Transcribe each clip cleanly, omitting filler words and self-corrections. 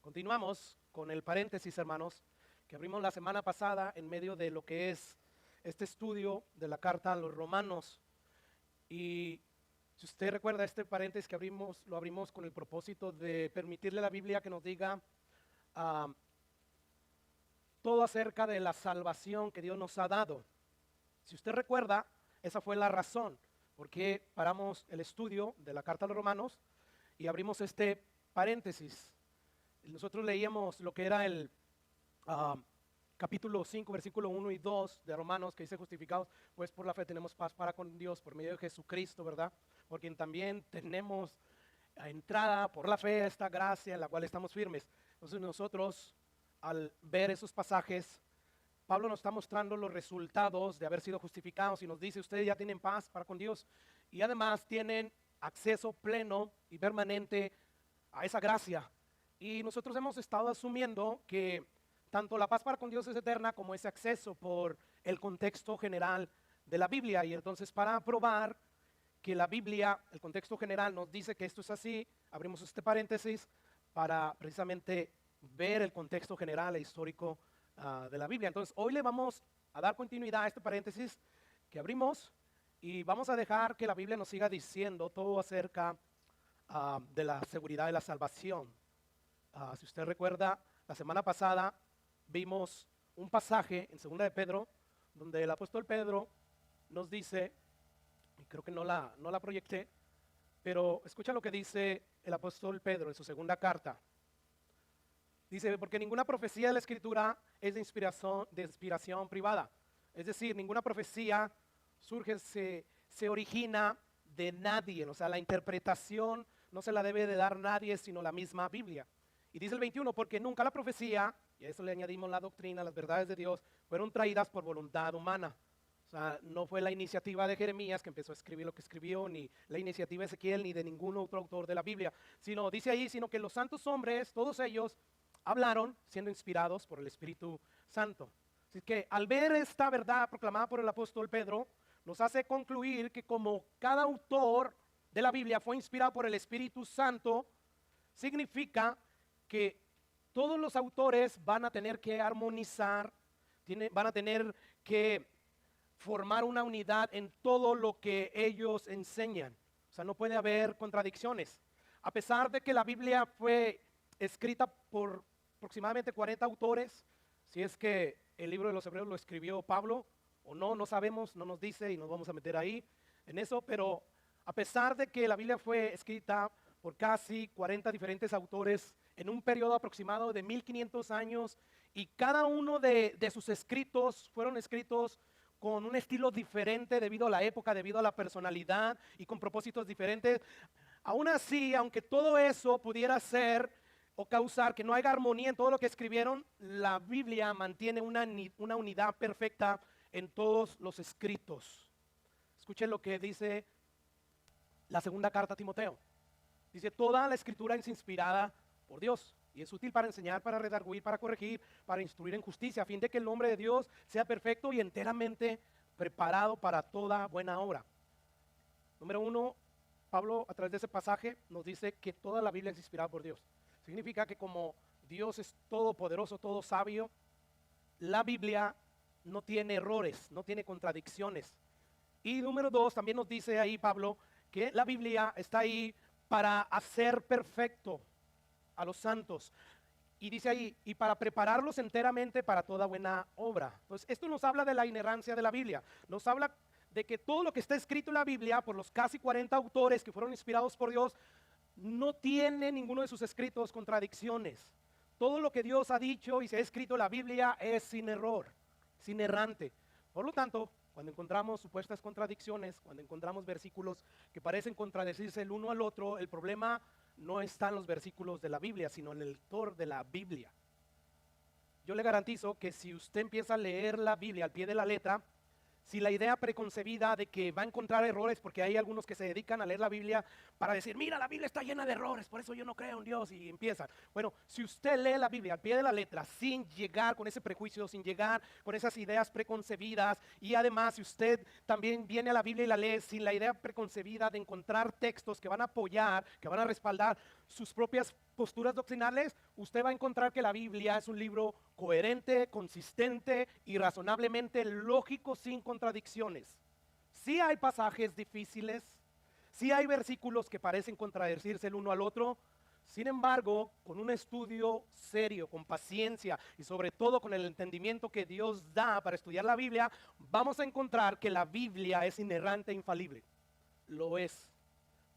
Continuamos con el paréntesis, hermanos, que abrimos la semana pasada en medio de lo que es este estudio de la carta a los romanos. Y si usted recuerda este paréntesis que lo abrimos con el propósito de permitirle a la Biblia que nos diga todo acerca de la salvación que Dios nos ha dado. Si usted recuerda, esa fue la razón por qué paramos el estudio de la carta a los romanos y abrimos este paréntesis. Nosotros leíamos lo que era el capítulo 5, versículo 1 y 2 de Romanos, que dice: justificados pues por la fe tenemos paz para con Dios por medio de Jesucristo, ¿verdad? Por quien también tenemos entrada por la fe a esta gracia en la cual estamos firmes. Entonces nosotros, al ver esos pasajes, Pablo nos está mostrando los resultados de haber sido justificados y nos dice: ustedes ya tienen paz para con Dios y además tienen acceso pleno y permanente a esa gracia. Y nosotros hemos estado asumiendo que tanto la paz para con Dios es eterna como ese acceso por el contexto general de la Biblia. Y entonces, para probar que la Biblia, el contexto general nos dice que esto es así, abrimos este paréntesis para precisamente ver el contexto general e histórico de la Biblia. Entonces, hoy le vamos a dar continuidad a este paréntesis que abrimos y vamos a dejar que la Biblia nos siga diciendo todo acerca de la seguridad de la salvación. Si usted recuerda, la semana pasada vimos un pasaje en 2 de Pedro, donde el apóstol Pedro nos dice, y creo que no la proyecté, pero escucha lo que dice el apóstol Pedro en su segunda carta. Dice: porque ninguna profecía de la Escritura es de inspiración privada. Es decir, ninguna profecía surge, se origina de nadie. O sea, la interpretación no se la debe de dar nadie, sino la misma Biblia. Y dice el 21, porque nunca la profecía, y a eso le añadimos la doctrina, las verdades de Dios, fueron traídas por voluntad humana. O sea, no fue la iniciativa de Jeremías que empezó a escribir lo que escribió, ni la iniciativa de Ezequiel, ni de ningún otro autor de la Biblia, sino, dice ahí, sino que los santos hombres, todos ellos, hablaron siendo inspirados por el Espíritu Santo. Así que al ver esta verdad proclamada por el apóstol Pedro, nos hace concluir que como cada autor de la Biblia fue inspirado por el Espíritu Santo, significa que todos los autores van a tener que armonizar, van a tener que formar una unidad en todo lo que ellos enseñan. O sea, no puede haber contradicciones. A pesar de que la Biblia fue escrita por aproximadamente 40 autores, si es que el libro de los Hebreos lo escribió Pablo o no, no sabemos, no nos dice y nos vamos a meter ahí en eso, pero a pesar de que la Biblia fue escrita por casi 40 diferentes autores en un periodo aproximado de 1500 años, y cada uno de sus escritos fueron escritos con un estilo diferente debido a la época, debido a la personalidad y con propósitos diferentes. Aún así, aunque todo eso pudiera ser o causar que no haya armonía en todo lo que escribieron, la Biblia mantiene una unidad perfecta en todos los escritos. Escuchen lo que dice la segunda carta a Timoteo. Dice: toda la escritura es inspirada por Dios y es útil para enseñar, para redarguir, para corregir, para instruir en justicia, a fin de que el hombre de Dios sea perfecto y enteramente preparado para toda buena obra. Número 1, Pablo a través de ese pasaje nos dice que toda la Biblia es inspirada por Dios. Significa que como Dios es todopoderoso, todo sabio, la Biblia no tiene errores, no tiene contradicciones. Y número 2, también nos dice ahí Pablo que la Biblia está ahí para hacer perfecto a los santos. Y dice ahí, y para prepararlos enteramente para toda buena obra. Entonces, esto nos habla de la inerrancia de la Biblia. Nos habla de que todo lo que está escrito en la Biblia por los casi 40 autores que fueron inspirados por Dios, no tiene ninguno de sus escritos contradicciones. Todo lo que Dios ha dicho y se ha escrito en la Biblia es sin error, sin errante. Por lo tanto, cuando encontramos supuestas contradicciones, cuando encontramos versículos que parecen contradecirse el uno al otro, el problema no está en los versículos de la Biblia, sino en el lector de la Biblia. Yo le garantizo que si usted empieza a leer la Biblia al pie de la letra, si la idea preconcebida de que va a encontrar errores, porque hay algunos que se dedican a leer la Biblia para decir: mira, la Biblia está llena de errores, por eso yo no creo en Dios, y empiezan. Bueno, si usted lee la Biblia al pie de la letra sin llegar con ese prejuicio, sin llegar con esas ideas preconcebidas, y además si usted también viene a la Biblia y la lee sin la idea preconcebida de encontrar textos que van a apoyar, que van a respaldar sus propias posturas doctrinales, usted va a encontrar que la Biblia es un libro coherente, consistente y razonablemente lógico, sin contradicciones. Sí hay pasajes difíciles, sí hay versículos que parecen contradecirse el uno al otro. Sin embargo, con un estudio serio, con paciencia y sobre todo con el entendimiento que Dios da para estudiar la Biblia, vamos a encontrar que la Biblia es inerrante e infalible. Lo es.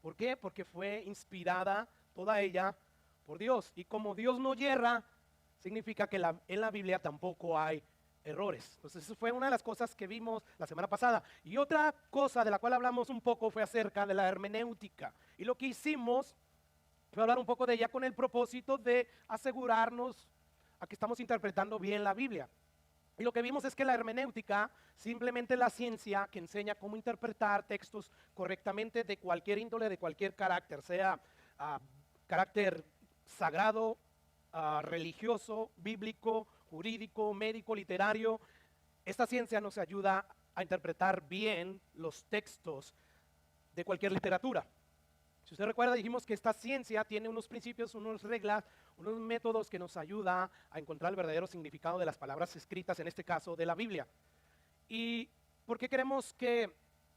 ¿Por qué? Porque fue inspirada toda ella por Dios. Y como Dios no yerra, significa que en la Biblia tampoco hay errores. Entonces, eso fue una de las cosas que vimos la semana pasada. Y otra cosa de la cual hablamos un poco fue acerca de la hermenéutica. Y lo que hicimos fue hablar un poco de ella con el propósito de asegurarnos a que estamos interpretando bien la Biblia. Y lo que vimos es que la hermenéutica simplemente es la ciencia que enseña cómo interpretar textos correctamente de cualquier índole, de cualquier carácter, sea carácter sagrado, religioso, bíblico, jurídico, médico, literario. Esta ciencia nos ayuda a interpretar bien los textos de cualquier literatura. Si usted recuerda, dijimos que esta ciencia tiene unos principios, unas reglas, unos métodos que nos ayuda a encontrar el verdadero significado de las palabras escritas, en este caso de la Biblia. ¿Y por qué queremos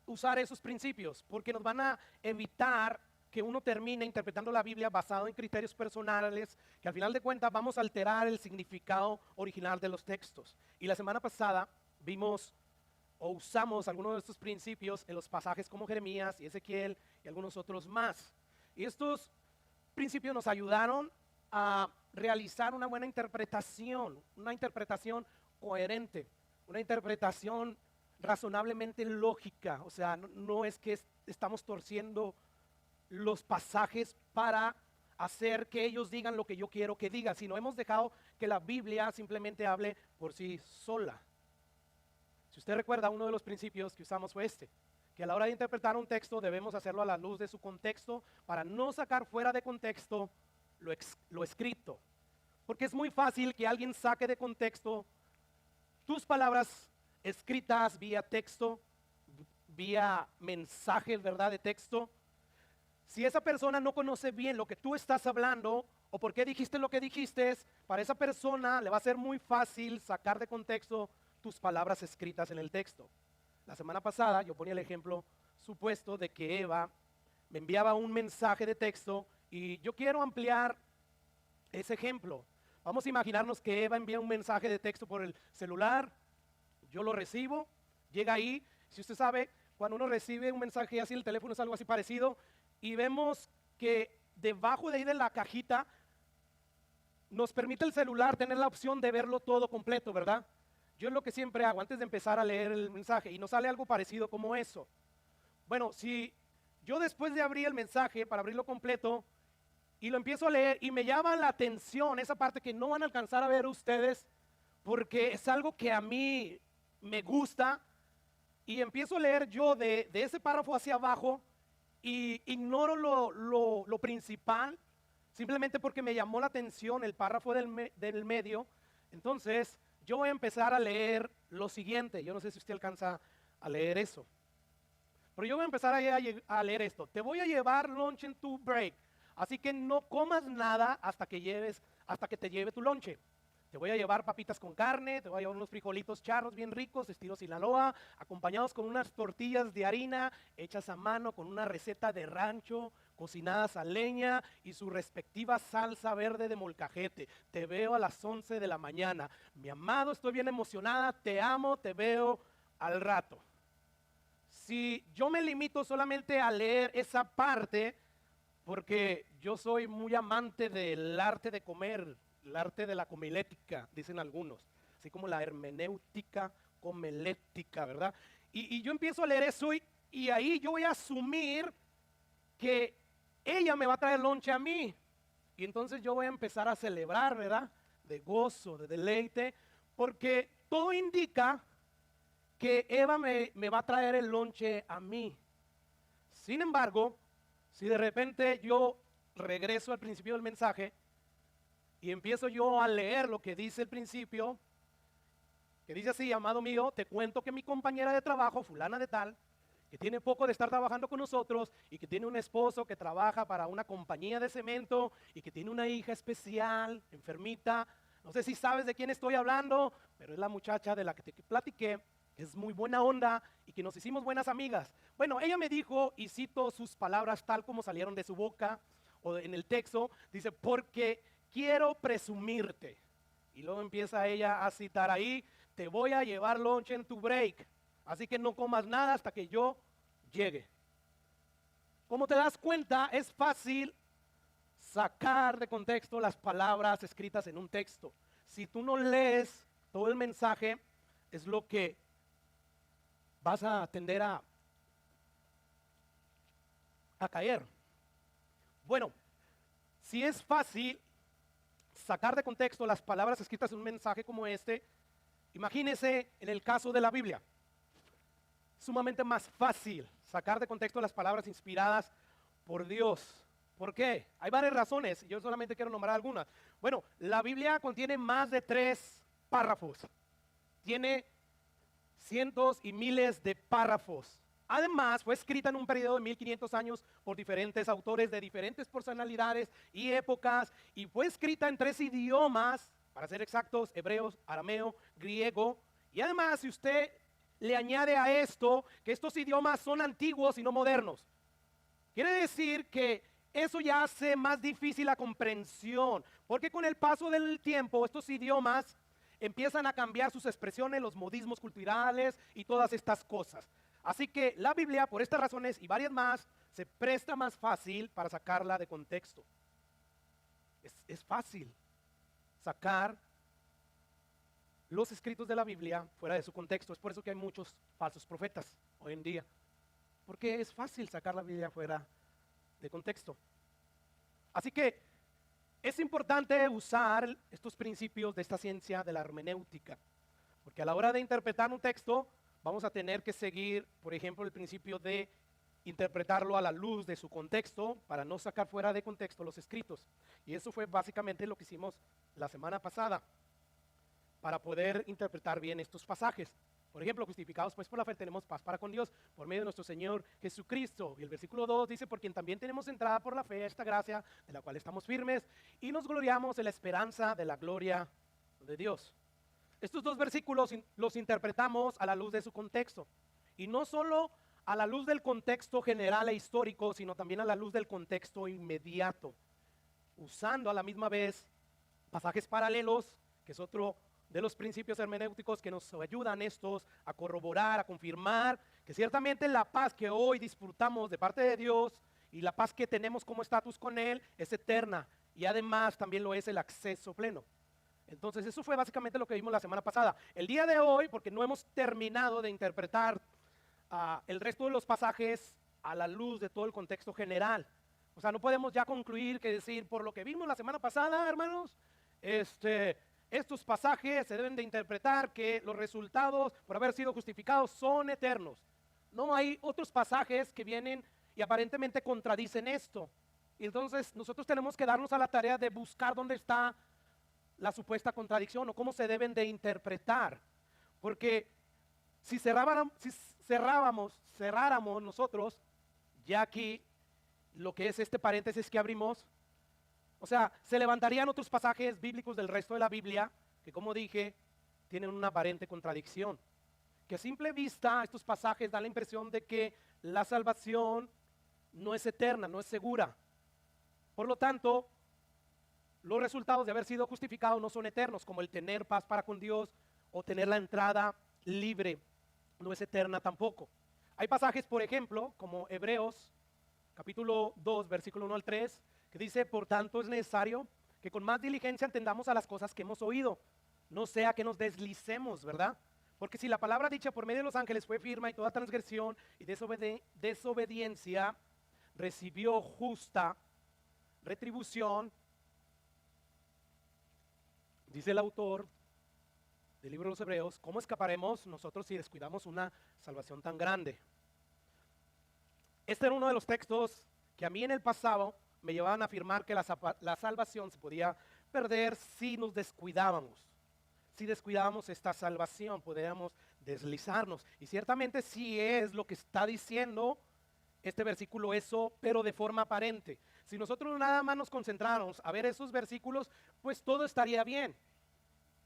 usar esos principios? Porque nos van a evitar que uno termine interpretando la Biblia basado en criterios personales, que al final de cuentas vamos a alterar el significado original de los textos. Y la semana pasada vimos o usamos algunos de estos principios en los pasajes como Jeremías y Ezequiel y algunos otros más. Y estos principios nos ayudaron a realizar una buena interpretación, una interpretación coherente, una interpretación razonablemente lógica. O sea, no es que estamos torciendo los pasajes para hacer que ellos digan lo que yo quiero que digan, sino hemos dejado que la Biblia simplemente hable por sí sola. Si usted recuerda, uno de los principios que usamos fue que a la hora de interpretar un texto debemos hacerlo a la luz de su contexto para no sacar fuera de contexto lo escrito. Porque es muy fácil que alguien saque de contexto tus palabras escritas vía texto, vía mensaje, ¿verdad?, de texto. Si esa persona no conoce bien lo que tú estás hablando o por qué dijiste lo que dijiste, para esa persona le va a ser muy fácil sacar de contexto tus palabras escritas en el texto. La semana pasada yo ponía el ejemplo supuesto de que Eva me enviaba un mensaje de texto y yo quiero ampliar ese ejemplo. Vamos a imaginarnos que Eva envía un mensaje de texto por el celular, yo lo recibo, llega ahí. Si usted sabe, cuando uno recibe un mensaje así, el teléfono es algo así parecido, y vemos que debajo de ahí de la cajita nos permite el celular tener la opción de verlo todo completo, ¿verdad? Yo es lo que siempre hago antes de empezar a leer el mensaje y nos sale algo parecido como eso. Bueno, si yo después de abrir el mensaje para abrirlo completo y lo empiezo a leer y me llama la atención esa parte que no van a alcanzar a ver ustedes porque es algo que a mí me gusta, y empiezo a leer yo de ese párrafo hacia abajo y ignoro lo principal simplemente porque me llamó la atención el párrafo del medio, entonces yo voy a empezar a leer lo siguiente. Yo no sé si usted alcanza a leer eso, pero yo voy a empezar a leer esto. Te voy a llevar lunch en tu break, así que no comas nada hasta que te lleve tu lonche. Te voy a llevar papitas con carne, te voy a llevar unos frijolitos charros bien ricos, estilo Sinaloa, acompañados con unas tortillas de harina hechas a mano con una receta de rancho, cocinadas a leña y su respectiva salsa verde de molcajete. Te veo a las 11 de la mañana. Mi amado, estoy bien emocionada, te amo, te veo al rato. Si yo me limito solamente a leer esa parte, porque yo soy muy amante del arte de comer, el arte de la comelética, dicen algunos, así como la hermenéutica comelética, ¿verdad? Y yo empiezo a leer eso y ahí yo voy a asumir que ella me va a traer lonche a mí. Y entonces yo voy a empezar a celebrar, ¿verdad?, de gozo, de deleite, porque todo indica que Eva me va a traer el lonche a mí. Sin embargo, si de repente yo regreso al principio del mensaje y empiezo yo a leer lo que dice el principio, que dice así: amado mío, te cuento que mi compañera de trabajo, fulana de tal, que tiene poco de estar trabajando con nosotros y que tiene un esposo que trabaja para una compañía de cemento y que tiene una hija especial, enfermita. No sé si sabes de quién estoy hablando, pero es la muchacha de la que te platiqué, que es muy buena onda y que nos hicimos buenas amigas. Bueno, ella me dijo, y cito sus palabras tal como salieron de su boca o en el texto, dice, porque quiero presumirte. Y luego empieza ella a citar ahí, te voy a llevar lunch en tu break, así que no comas nada hasta que yo llegue. Como te das cuenta, es fácil sacar de contexto las palabras escritas en un texto. Si tú no lees todo el mensaje, es lo que vas a tender a caer. Bueno, si es fácil sacar de contexto las palabras escritas en un mensaje como este, imagínese en el caso de la Biblia. Sumamente más fácil sacar de contexto las palabras inspiradas por Dios. ¿Por qué? Hay varias razones, y yo solamente quiero nombrar algunas. Bueno, la Biblia contiene más de 3 párrafos. Tiene cientos y miles de párrafos. Además, fue escrita en un periodo de 1500 años por diferentes autores de diferentes personalidades y épocas, y fue escrita en 3 idiomas, para ser exactos, hebreo, arameo, griego. Y además, si usted le añade a esto que estos idiomas son antiguos y no modernos, quiere decir que eso ya hace más difícil la comprensión, porque con el paso del tiempo estos idiomas empiezan a cambiar sus expresiones, los modismos culturales y todas estas cosas. Así que la Biblia, por estas razones y varias más, se presta más fácil para sacarla de contexto. Es fácil sacar los escritos de la Biblia fuera de su contexto. Es por eso que hay muchos falsos profetas hoy en día, porque es fácil sacar la Biblia fuera de contexto. Así que es importante usar estos principios de esta ciencia de la hermenéutica, porque a la hora de interpretar un texto vamos a tener que seguir, por ejemplo, el principio de interpretarlo a la luz de su contexto para no sacar fuera de contexto los escritos. Y eso fue básicamente lo que hicimos la semana pasada para poder interpretar bien estos pasajes. Por ejemplo, justificados pues por la fe tenemos paz para con Dios por medio de nuestro Señor Jesucristo. Y el versículo 2 dice, por quien también tenemos entrada por la fe a esta gracia de la cual estamos firmes y nos gloriamos en la esperanza de la gloria de Dios. Estos 2 versículos los interpretamos a la luz de su contexto. Y no solo a la luz del contexto general e histórico, sino también a la luz del contexto inmediato, usando a la misma vez pasajes paralelos, que es otro de los principios hermenéuticos que nos ayudan estos a corroborar, a confirmar que ciertamente la paz que hoy disfrutamos de parte de Dios y la paz que tenemos como estatus con Él es eterna, y además también lo es el acceso pleno. Entonces eso fue básicamente lo que vimos la semana pasada. El día de hoy, porque no hemos terminado de interpretar el resto de los pasajes a la luz de todo el contexto general. O sea, no podemos ya concluir que decir, por lo que vimos la semana pasada, hermanos, estos pasajes se deben de interpretar que los resultados por haber sido justificados son eternos. No, hay otros pasajes que vienen y aparentemente contradicen esto. Y entonces nosotros tenemos que darnos a la tarea de buscar dónde está la supuesta contradicción o cómo se deben de interpretar. Porque si cerráramos nosotros, ya aquí lo que es este paréntesis que abrimos, o sea, se levantarían otros pasajes bíblicos del resto de la Biblia que, como dije, tienen una aparente contradicción. Que a simple vista estos pasajes dan la impresión de que la salvación no es eterna, no es segura. Por lo tanto, los resultados de haber sido justificados no son eternos, como el tener paz para con Dios o tener la entrada libre, no es eterna tampoco. Hay pasajes, por ejemplo, como Hebreos capítulo 2, versículo 1 al 3, que dice, por tanto es necesario que con más diligencia entendamos a las cosas que hemos oído, no sea que nos deslicemos, ¿verdad? Porque si la palabra dicha por medio de los ángeles fue firme y toda transgresión y desobediencia recibió justa retribución, dice el autor del libro de los Hebreos, ¿cómo escaparemos nosotros si descuidamos una salvación tan grande? Este era uno de los textos que a mí en el pasado me llevaban a afirmar que la salvación se podía perder si nos descuidábamos. Si descuidábamos esta salvación, podríamos deslizarnos. Y ciertamente sí es lo que está diciendo este versículo eso, pero de forma aparente. Si nosotros nada más nos concentráramos a ver esos versículos, pues todo estaría bien.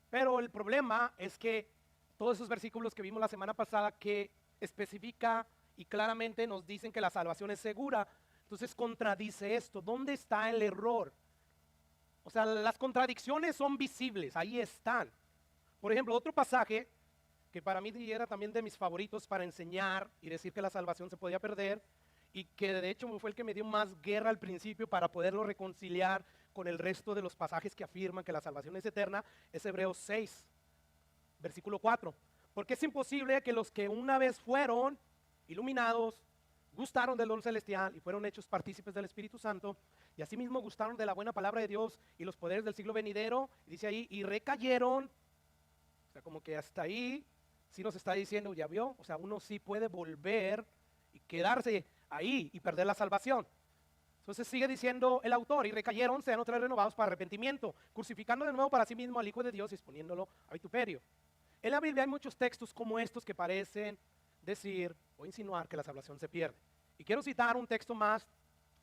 Pero el problema es que todos esos versículos que vimos la semana pasada que especifica y claramente nos dicen que la salvación es segura, entonces contradice esto. ¿Dónde está el error? O sea, las contradicciones son visibles, ahí están. Por ejemplo, otro pasaje que para mí era también de mis favoritos para enseñar y decir que la salvación se podía perder, y que de hecho fue el que me dio más guerra al principio para poderlo reconciliar con el resto de los pasajes que afirman que la salvación es eterna, es Hebreos 6, versículo 4. Porque es imposible que los que una vez fueron iluminados, gustaron del don celestial y fueron hechos partícipes del Espíritu Santo, y asimismo gustaron de la buena palabra de Dios y los poderes del siglo venidero, y dice ahí, y recayeron. O sea, como que hasta ahí sí nos está diciendo, ya vio, o sea, uno sí puede volver y quedarse ahí y perder la salvación. Entonces sigue diciendo el autor, y recayeron, sean otra vez renovados para arrepentimiento, crucificando de nuevo para sí mismo al Hijo de Dios y exponiéndolo a vituperio. En la Biblia hay muchos textos como estos que parecen decir o insinuar que la salvación se pierde. Y quiero citar un texto más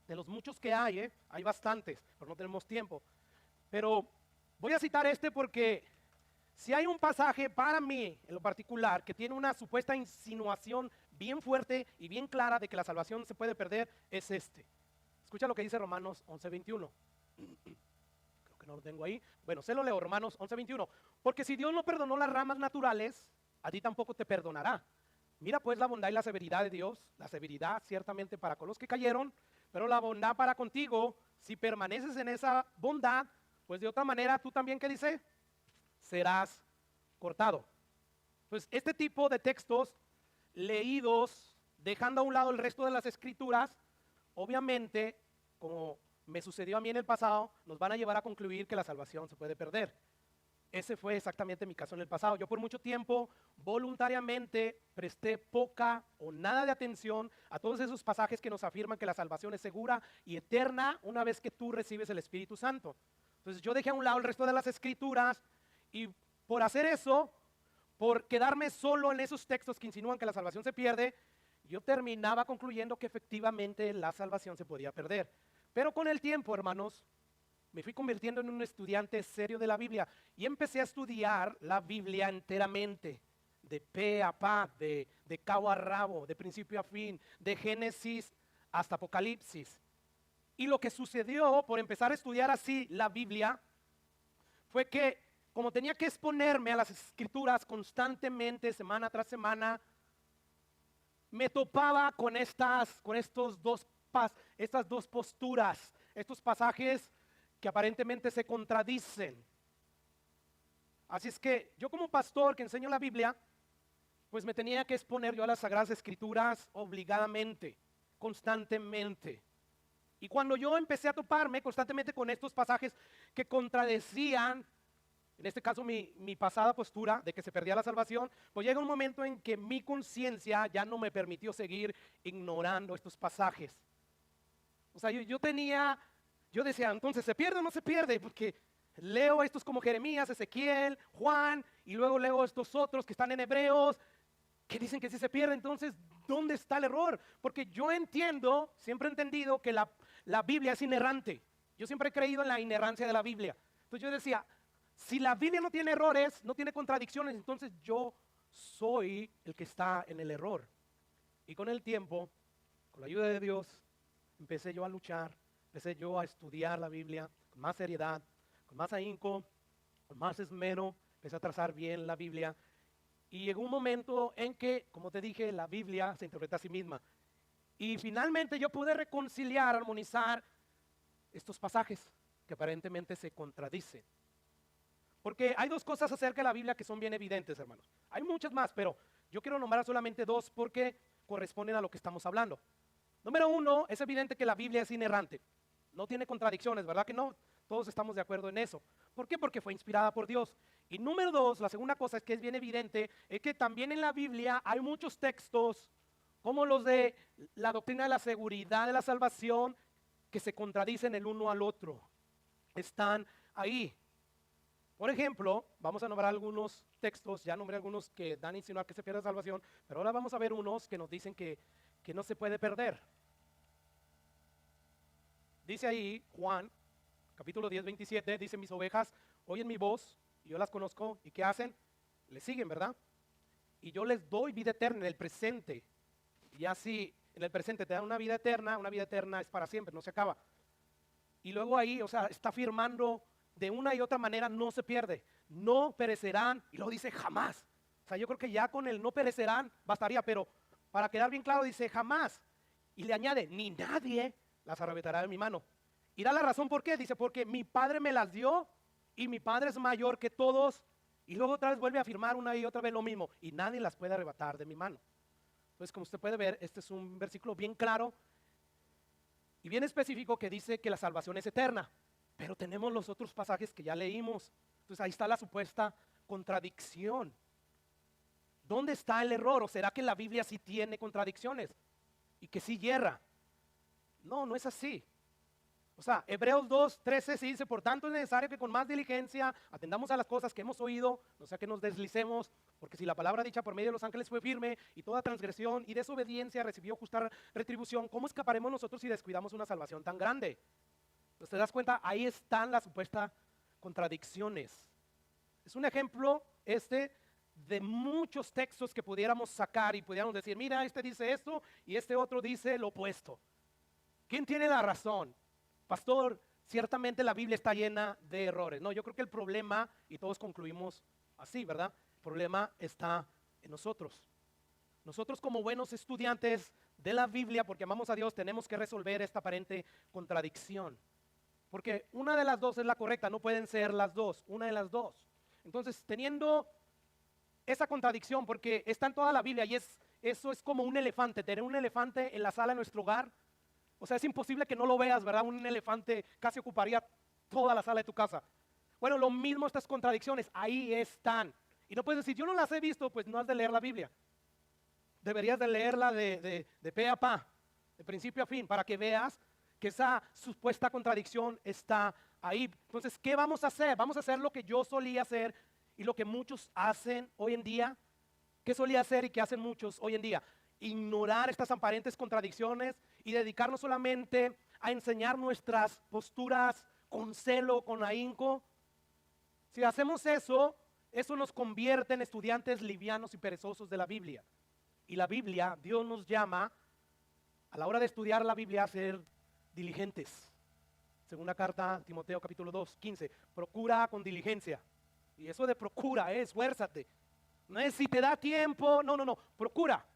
de los muchos que hay bastantes, pero no tenemos tiempo. Pero voy a citar este porque si hay un pasaje para mí en lo particular que tiene una supuesta insinuación bien fuerte y bien clara de que la salvación se puede perder, es este. Escucha lo que dice Romanos 11:21. Creo que no lo tengo ahí. Bueno, se lo leo, Romanos 11:21. Porque si Dios no perdonó las ramas naturales, a ti tampoco te perdonará. Mira pues la bondad y la severidad de Dios, la severidad ciertamente para con los que cayeron, pero la bondad para contigo, si permaneces en esa bondad, pues de otra manera tú también, ¿qué dice? Serás cortado. Entonces, este tipo de textos leídos, dejando a un lado el resto de las escrituras, obviamente, como me sucedió a mí en el pasado, nos van a llevar a concluir que la salvación se puede perder. Ese fue exactamente mi caso en el pasado. Yo por mucho tiempo voluntariamente presté poca o nada de atención a todos esos pasajes que nos afirman que la salvación es segura y eterna una vez que tú recibes el Espíritu Santo. Entonces yo dejé a un lado el resto de las escrituras, y por hacer eso, por quedarme solo en esos textos que insinúan que la salvación se pierde, yo terminaba concluyendo que efectivamente la salvación se podía perder. Pero con el tiempo, hermanos, me fui convirtiendo en un estudiante serio de la Biblia y empecé a estudiar la Biblia enteramente, de pe a pa, de cabo a rabo, de principio a fin, de Génesis hasta Apocalipsis. Y lo que sucedió por empezar a estudiar así la Biblia fue que, como tenía que exponerme a las escrituras constantemente, semana tras semana, me topaba con estas dos posturas, estos pasajes que aparentemente se contradicen. Así es que yo, como pastor que enseño la Biblia, pues me tenía que exponer yo a las Sagradas Escrituras obligadamente, constantemente. Y cuando yo empecé a toparme constantemente con estos pasajes que contradecían, en este caso mi pasada postura de que se perdía la salvación, pues llega un momento en que mi conciencia ya no me permitió seguir ignorando estos pasajes. O sea, yo decía, entonces, ¿se pierde o no se pierde? Porque leo estos como Jeremías, Ezequiel, Juan, y luego leo estos otros que están en Hebreos, que dicen que sí se pierde. Entonces, ¿dónde está el error? Porque yo entiendo, siempre he entendido que la Biblia es inerrante. Yo siempre he creído en la inerrancia de la Biblia. Entonces yo decía, si la Biblia no tiene errores, no tiene contradicciones, entonces yo soy el que está en el error. Y con el tiempo, con la ayuda de Dios, empecé yo a luchar, empecé yo a estudiar la Biblia con más seriedad, con más ahínco, con más esmero, empecé a trazar bien la Biblia. Y llegó un momento en que, como te dije, la Biblia se interpreta a sí misma. Y finalmente yo pude reconciliar, armonizar estos pasajes que aparentemente se contradicen. Porque hay dos cosas acerca de la Biblia que son bien evidentes, hermanos. Hay muchas más, pero yo quiero nombrar solamente dos porque corresponden a lo que estamos hablando. Número uno, es evidente que la Biblia es inerrante. No tiene contradicciones, ¿verdad que no? Todos estamos de acuerdo en eso. ¿Por qué? Porque fue inspirada por Dios. Y número dos, la segunda cosa es que es bien evidente, es que también en la Biblia hay muchos textos, como los de la doctrina de la seguridad de la salvación, que se contradicen el uno al otro. Están ahí. Por ejemplo, vamos a nombrar algunos textos, ya nombré algunos que dan a insinuar que se pierde la salvación, pero ahora vamos a ver unos que nos dicen que no se puede perder. Dice ahí Juan, capítulo 10, 27, dice: mis ovejas oyen mi voz, y yo las conozco, ¿y qué hacen? Le siguen, ¿verdad? Y yo les doy vida eterna en el presente. Y así, en el presente te dan una vida eterna es para siempre, no se acaba. Y luego ahí, o sea, está afirmando de una y otra manera, no se pierde, no perecerán, y luego dice jamás. O sea, yo creo que ya con el no perecerán bastaría, pero para quedar bien claro dice jamás. Y le añade, ni nadie las arrebatará de mi mano. Y da la razón por qué, dice, porque mi Padre me las dio y mi Padre es mayor que todos. Y luego otra vez vuelve a afirmar una y otra vez lo mismo, y nadie las puede arrebatar de mi mano. Entonces, como usted puede ver, este es un versículo bien claro y bien específico que dice que la salvación es eterna. Pero tenemos los otros pasajes que ya leímos. Entonces ahí está la supuesta contradicción. ¿Dónde está el error? ¿O será que la Biblia sí tiene contradicciones y que sí yerra? No, no es así. O sea, Hebreos 2:13 sí dice: por tanto es necesario que con más diligencia atendamos a las cosas que hemos oído, no sea que nos deslicemos, porque si la palabra dicha por medio de los ángeles fue firme, y toda transgresión y desobediencia recibió justa retribución, ¿cómo escaparemos nosotros si descuidamos una salvación tan grande? Entonces, ¿te das cuenta? Ahí están las supuestas contradicciones. Es un ejemplo de muchos textos que pudiéramos sacar y pudiéramos decir: mira, este dice esto y este otro dice lo opuesto. ¿Quién tiene la razón? Pastor, ciertamente la Biblia está llena de errores. No, yo creo que el problema, y todos concluimos así, ¿verdad? El problema está en nosotros. Nosotros, como buenos estudiantes de la Biblia, porque amamos a Dios, tenemos que resolver esta aparente contradicción. Porque una de las dos es la correcta, no pueden ser las dos, una de las dos. Entonces, teniendo esa contradicción, porque está en toda la Biblia y eso es como un elefante, tener un elefante en la sala de nuestro hogar. O sea, es imposible que no lo veas, ¿verdad? Un elefante casi ocuparía toda la sala de tu casa. Bueno, lo mismo estas contradicciones, ahí están. Y no puedes decir: yo no las he visto. Pues no has de leer la Biblia. Deberías de leerla de pe a pa, de principio a fin, para que veas que esa supuesta contradicción está ahí. Entonces, ¿qué vamos a hacer? Vamos a hacer lo que yo solía hacer y lo que muchos hacen hoy en día. ¿Qué solía hacer y qué hacen muchos hoy en día? Ignorar estas aparentes contradicciones y dedicarnos solamente a enseñar nuestras posturas con celo, con ahínco. Si hacemos eso, eso nos convierte en estudiantes livianos y perezosos de la Biblia. Y la Biblia, Dios nos llama a la hora de estudiar la Biblia a ser diligentes. Segunda carta a Timoteo capítulo 2, 15. Procura con diligencia. Y eso de procura es esfuérzate. No es si te da tiempo, no, procura.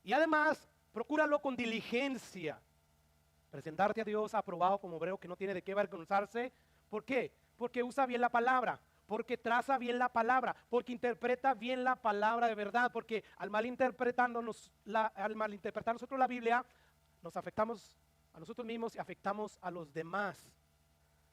Y además, procúralo con diligencia. Presentarte a Dios aprobado como obrero que no tiene de qué avergonzarse. ¿Por qué? Porque usa bien la palabra, porque traza bien la palabra, porque interpreta bien la palabra de verdad, porque al malinterpretar nosotros la Biblia, nos afectamos a nosotros mismos y afectamos a los demás.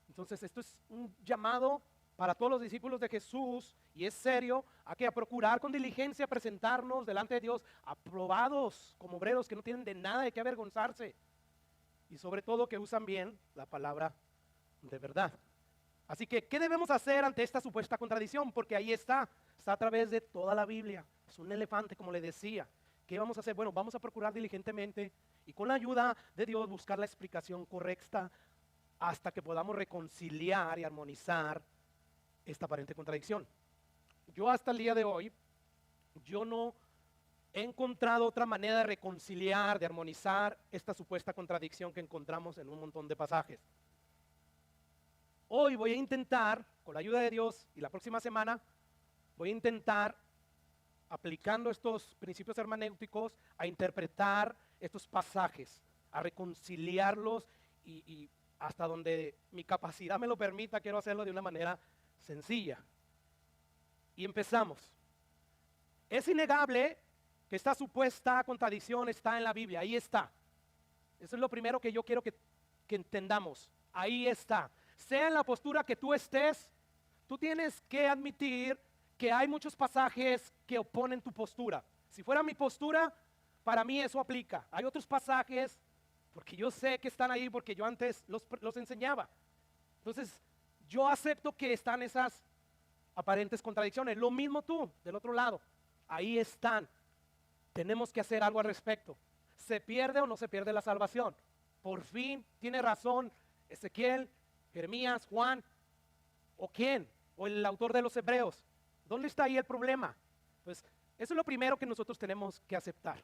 Entonces, esto es un llamado para todos los discípulos de Jesús, y es serio, a procurar con diligencia presentarnos delante de Dios aprobados como obreros que no tienen de nada de qué avergonzarse, y sobre todo que usan bien la palabra de verdad. Así que, ¿qué debemos hacer ante esta supuesta contradicción? Porque ahí está a través de toda la Biblia. Es un elefante, como le decía. ¿Qué vamos a hacer? Bueno, vamos a procurar diligentemente y con la ayuda de Dios buscar la explicación correcta hasta que podamos reconciliar y armonizar esta aparente contradicción. Yo hasta el día de hoy, yo no he encontrado otra manera de reconciliar, de armonizar esta supuesta contradicción que encontramos en un montón de pasajes. Hoy voy a intentar, con la ayuda de Dios, y la próxima semana, voy a intentar, aplicando estos principios hermenéuticos, a interpretar estos pasajes, a reconciliarlos y hasta donde mi capacidad me lo permita, quiero hacerlo de una manera sencilla. Y empezamos. Es innegable que esta supuesta contradicción está en la Biblia, ahí está. Eso es lo primero que yo quiero que entendamos, ahí está. Sea en la postura que tú estés, tú tienes que admitir que hay muchos pasajes que oponen tu postura. Si fuera mi postura, para mí eso aplica. Hay otros pasajes, porque yo sé que están ahí, porque yo antes los enseñaba. Entonces, yo acepto que están esas aparentes contradicciones. Lo mismo tú, del otro lado. Ahí están. Tenemos que hacer algo al respecto. ¿Se pierde o no se pierde la salvación? Por fin tiene razón Ezequiel, Jeremías, Juan, ¿o quién? ¿O el autor de los Hebreos? ¿Dónde está ahí el problema? Pues eso es lo primero que nosotros tenemos que aceptar.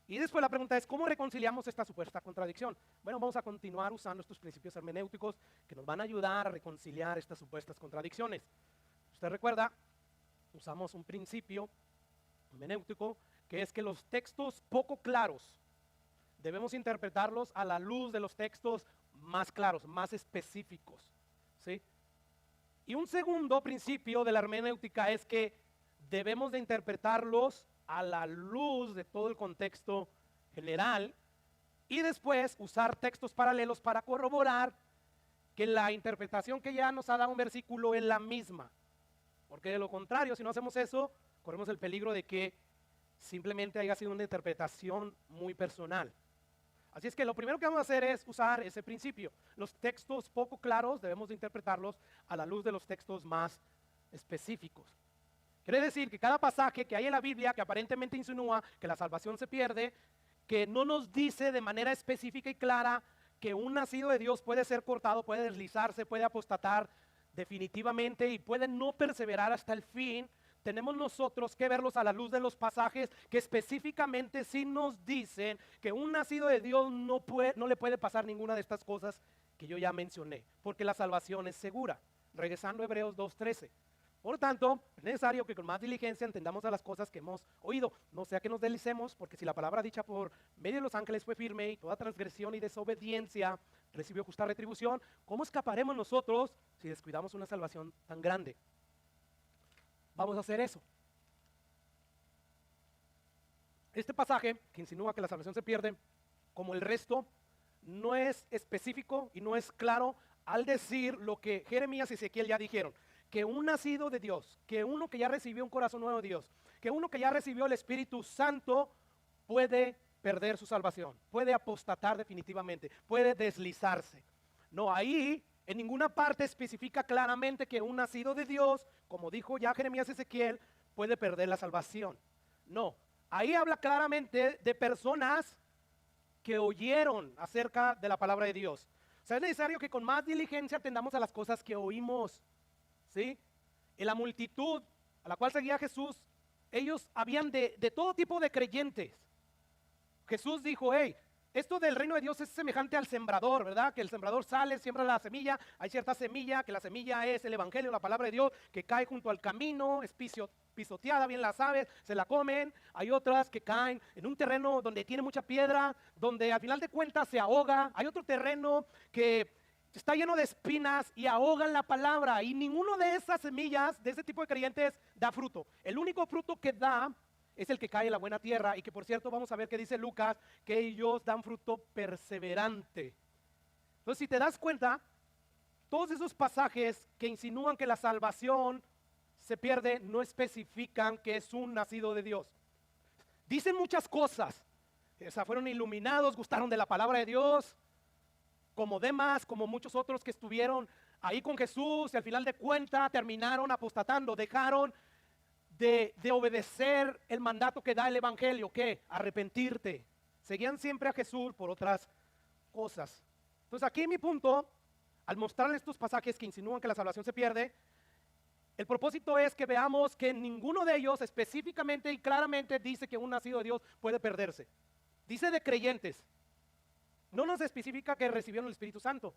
Y después la pregunta es, ¿cómo reconciliamos esta supuesta contradicción? Bueno, vamos a continuar usando estos principios hermenéuticos que nos van a ayudar a reconciliar estas supuestas contradicciones. Usted recuerda, usamos un principio hermenéutico que es que los textos poco claros debemos interpretarlos a la luz de los textos más claros, más específicos, ¿sí? Y un segundo principio de la hermenéutica es que debemos de interpretarlos a la luz de todo el contexto general y después usar textos paralelos para corroborar que la interpretación que ya nos ha dado un versículo es la misma. Porque de lo contrario, si no hacemos eso, corremos el peligro de que simplemente haya sido una interpretación muy personal. Así es que lo primero que vamos a hacer es usar ese principio. Los textos poco claros debemos de interpretarlos a la luz de los textos más específicos. Quiere decir que cada pasaje que hay en la Biblia que aparentemente insinúa que la salvación se pierde, que no nos dice de manera específica y clara que un nacido de Dios puede ser cortado, puede deslizarse, puede apostatar definitivamente y puede no perseverar hasta el fin, tenemos nosotros que verlos a la luz de los pasajes que específicamente sí nos dicen que un nacido de Dios no le puede pasar ninguna de estas cosas que yo ya mencioné, porque la salvación es segura. Regresando a Hebreos 2:13. Por lo tanto, es necesario que con más diligencia entendamos a las cosas que hemos oído, no sea que nos deslicemos, porque si la palabra dicha por medio de los ángeles fue firme y toda transgresión y desobediencia recibió justa retribución, ¿cómo escaparemos nosotros si descuidamos una salvación tan grande? Vamos a hacer eso. Este pasaje que insinúa que la salvación se pierde, como el resto, no es específico y no es claro al decir lo que Jeremías y Ezequiel ya dijeron, que un nacido de Dios, que uno que ya recibió un corazón nuevo de Dios, que uno que ya recibió el Espíritu Santo puede perder su salvación, puede apostatar definitivamente, puede deslizarse. No, ahí en ninguna parte especifica claramente que un nacido de Dios, como dijo ya Jeremías y Ezequiel, puede perder la salvación. No, ahí habla claramente de personas que oyeron acerca de la palabra de Dios. O sea, es necesario que con más diligencia atendamos a las cosas que oímos, ¿sí? En la multitud a la cual seguía Jesús, ellos habían de todo tipo de creyentes. Jesús dijo, hey, esto del reino de Dios es semejante al sembrador, ¿verdad? Que el sembrador sale, siembra la semilla, hay cierta semilla, que la semilla es el evangelio, la palabra de Dios, que cae junto al camino, es pisoteada, bien las aves, se la comen. Hay otras que caen en un terreno donde tiene mucha piedra, donde al final de cuentas se ahoga. Hay otro terreno que está lleno de espinas y ahogan la palabra, y ninguno de esas semillas, de ese tipo de creyentes, da fruto. El único fruto que da es el que cae en la buena tierra, y que por cierto vamos a ver que dice Lucas, que ellos dan fruto perseverante. Entonces, si te das cuenta, todos esos pasajes que insinúan que la salvación se pierde, no especifican que es un nacido de Dios. Dicen muchas cosas, o sea, fueron iluminados, gustaron de la palabra de Dios, como Demas, como muchos otros que estuvieron ahí con Jesús, y al final de cuentas terminaron apostatando, dejaron de obedecer el mandato que da el evangelio, que arrepentirte. Seguían siempre a Jesús por otras cosas. Entonces aquí mi punto, al mostrarles estos pasajes que insinúan que la salvación se pierde, el propósito es que veamos que ninguno de ellos específicamente y claramente dice que un nacido de Dios puede perderse. Dice de creyentes. No nos especifica que recibieron el Espíritu Santo.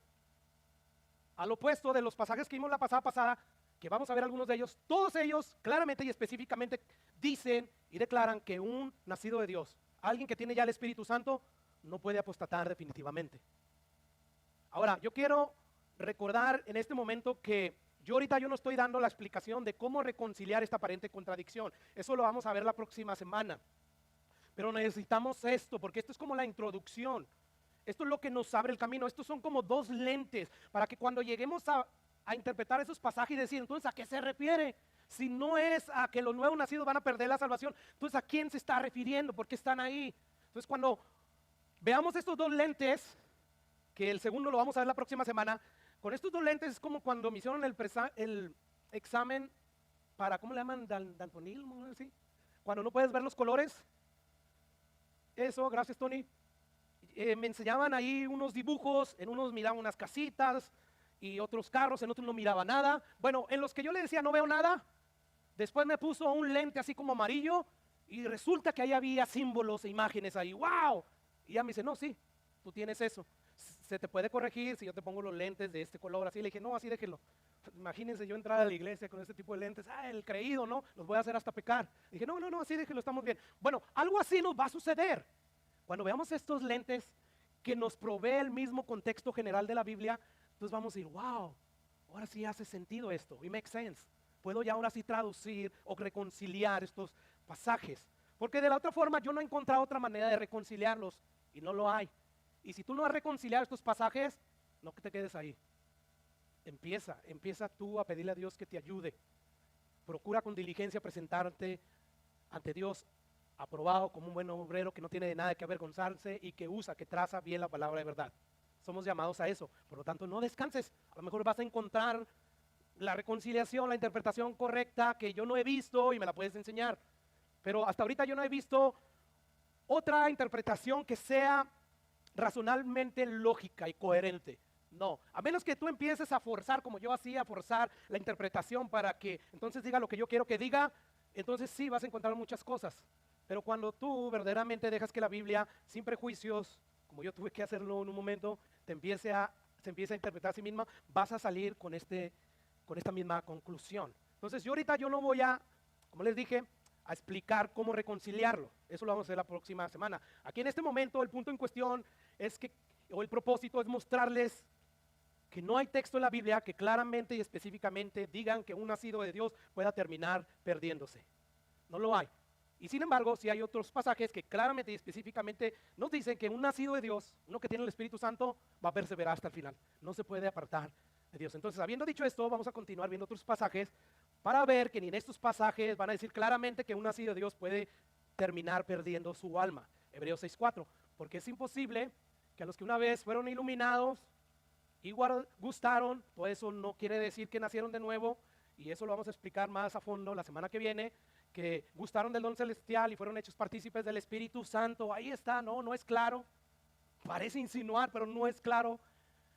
Al opuesto de los pasajes que vimos la pasada, que vamos a ver algunos de ellos, todos ellos claramente y específicamente dicen y declaran que un nacido de Dios, alguien que tiene ya el Espíritu Santo, no puede apostatar definitivamente. Ahora, yo quiero recordar en este momento que yo no estoy dando la explicación de cómo reconciliar esta aparente contradicción. Eso lo vamos a ver la próxima semana. Pero necesitamos esto, porque esto es como la introducción. Esto es lo que nos abre el camino. Estos son como dos lentes para que cuando lleguemos a interpretar esos pasajes y decir, entonces, ¿a qué se refiere? Si no es a que los nuevos nacidos van a perder la salvación, entonces, ¿a quién se está refiriendo? ¿Por qué están ahí? Entonces, cuando veamos estos dos lentes, que el segundo lo vamos a ver la próxima semana, Con estos dos lentes es como cuando me hicieron el examen para, ¿cómo le llaman? Daltonismo, ¿no? ¿Sí? Cuando no puedes ver los colores. Eso, gracias Tony. Me enseñaban ahí unos dibujos, en unos miraba unas casitas y otros carros, en otros no miraba nada. Bueno, en los que yo le decía no veo nada, después me puso un lente así como amarillo y resulta que ahí había símbolos e imágenes ahí. ¡Wow! Y ya me dice, no, sí, tú tienes eso. Se te puede corregir si yo te pongo los lentes de este color así. Le dije, no, así déjelo. Imagínense yo entrar a la iglesia con este tipo de lentes. El creído, ¿no? Los voy a hacer hasta pecar. Dije, no, así déjelo, estamos bien. Bueno, algo así nos va a suceder. Cuando veamos estos lentes que nos provee el mismo contexto general de la Biblia, entonces vamos a decir, wow, ahora sí hace sentido esto. It makes sense. Puedo ya ahora sí traducir o reconciliar estos pasajes. Porque de la otra forma yo no he encontrado otra manera de reconciliarlos y no lo hay. Y si tú no has reconciliado estos pasajes, no que te quedes ahí. Empieza tú a pedirle a Dios que te ayude. Procura con diligencia presentarte ante Dios aprobado como un buen obrero que no tiene de nada que avergonzarse y que traza bien la palabra de verdad. Somos llamados a eso. Por lo tanto, no descanses. A lo mejor vas a encontrar la reconciliación, la interpretación correcta que yo no he visto y me la puedes enseñar. Pero hasta ahorita yo no he visto otra interpretación que sea razonablemente lógica y coherente. No, a menos que tú empieces a forzar, como yo hacía, a forzar la interpretación para que entonces diga lo que yo quiero que diga, entonces sí vas a encontrar muchas cosas. Pero cuando tú verdaderamente dejas que la Biblia, sin prejuicios, como yo tuve que hacerlo en un momento, se empiece a interpretar a sí misma, vas a salir con esta misma conclusión. Entonces yo ahorita yo no voy a, como les dije, a explicar cómo reconciliarlo. Eso lo vamos a hacer la próxima semana. Aquí en este momento el punto en cuestión es que, o el propósito es mostrarles que no hay texto en la Biblia que claramente y específicamente digan que un nacido de Dios pueda terminar perdiéndose. No lo hay. Y sin embargo, si hay otros pasajes que claramente y específicamente nos dicen que un nacido de Dios, uno que tiene el Espíritu Santo, va a perseverar hasta el final. No se puede apartar de Dios. Entonces, habiendo dicho esto, vamos a continuar viendo otros pasajes para ver que ni en estos pasajes van a decir claramente que un nacido de Dios puede terminar perdiendo su alma. Hebreos 6:4, porque es imposible que a los que una vez fueron iluminados y gustaron, todo eso no quiere decir que nacieron de nuevo, y eso lo vamos a explicar más a fondo la semana que viene, que gustaron del don celestial y fueron hechos partícipes del Espíritu Santo. Ahí está, no es claro, parece insinuar, pero no es claro,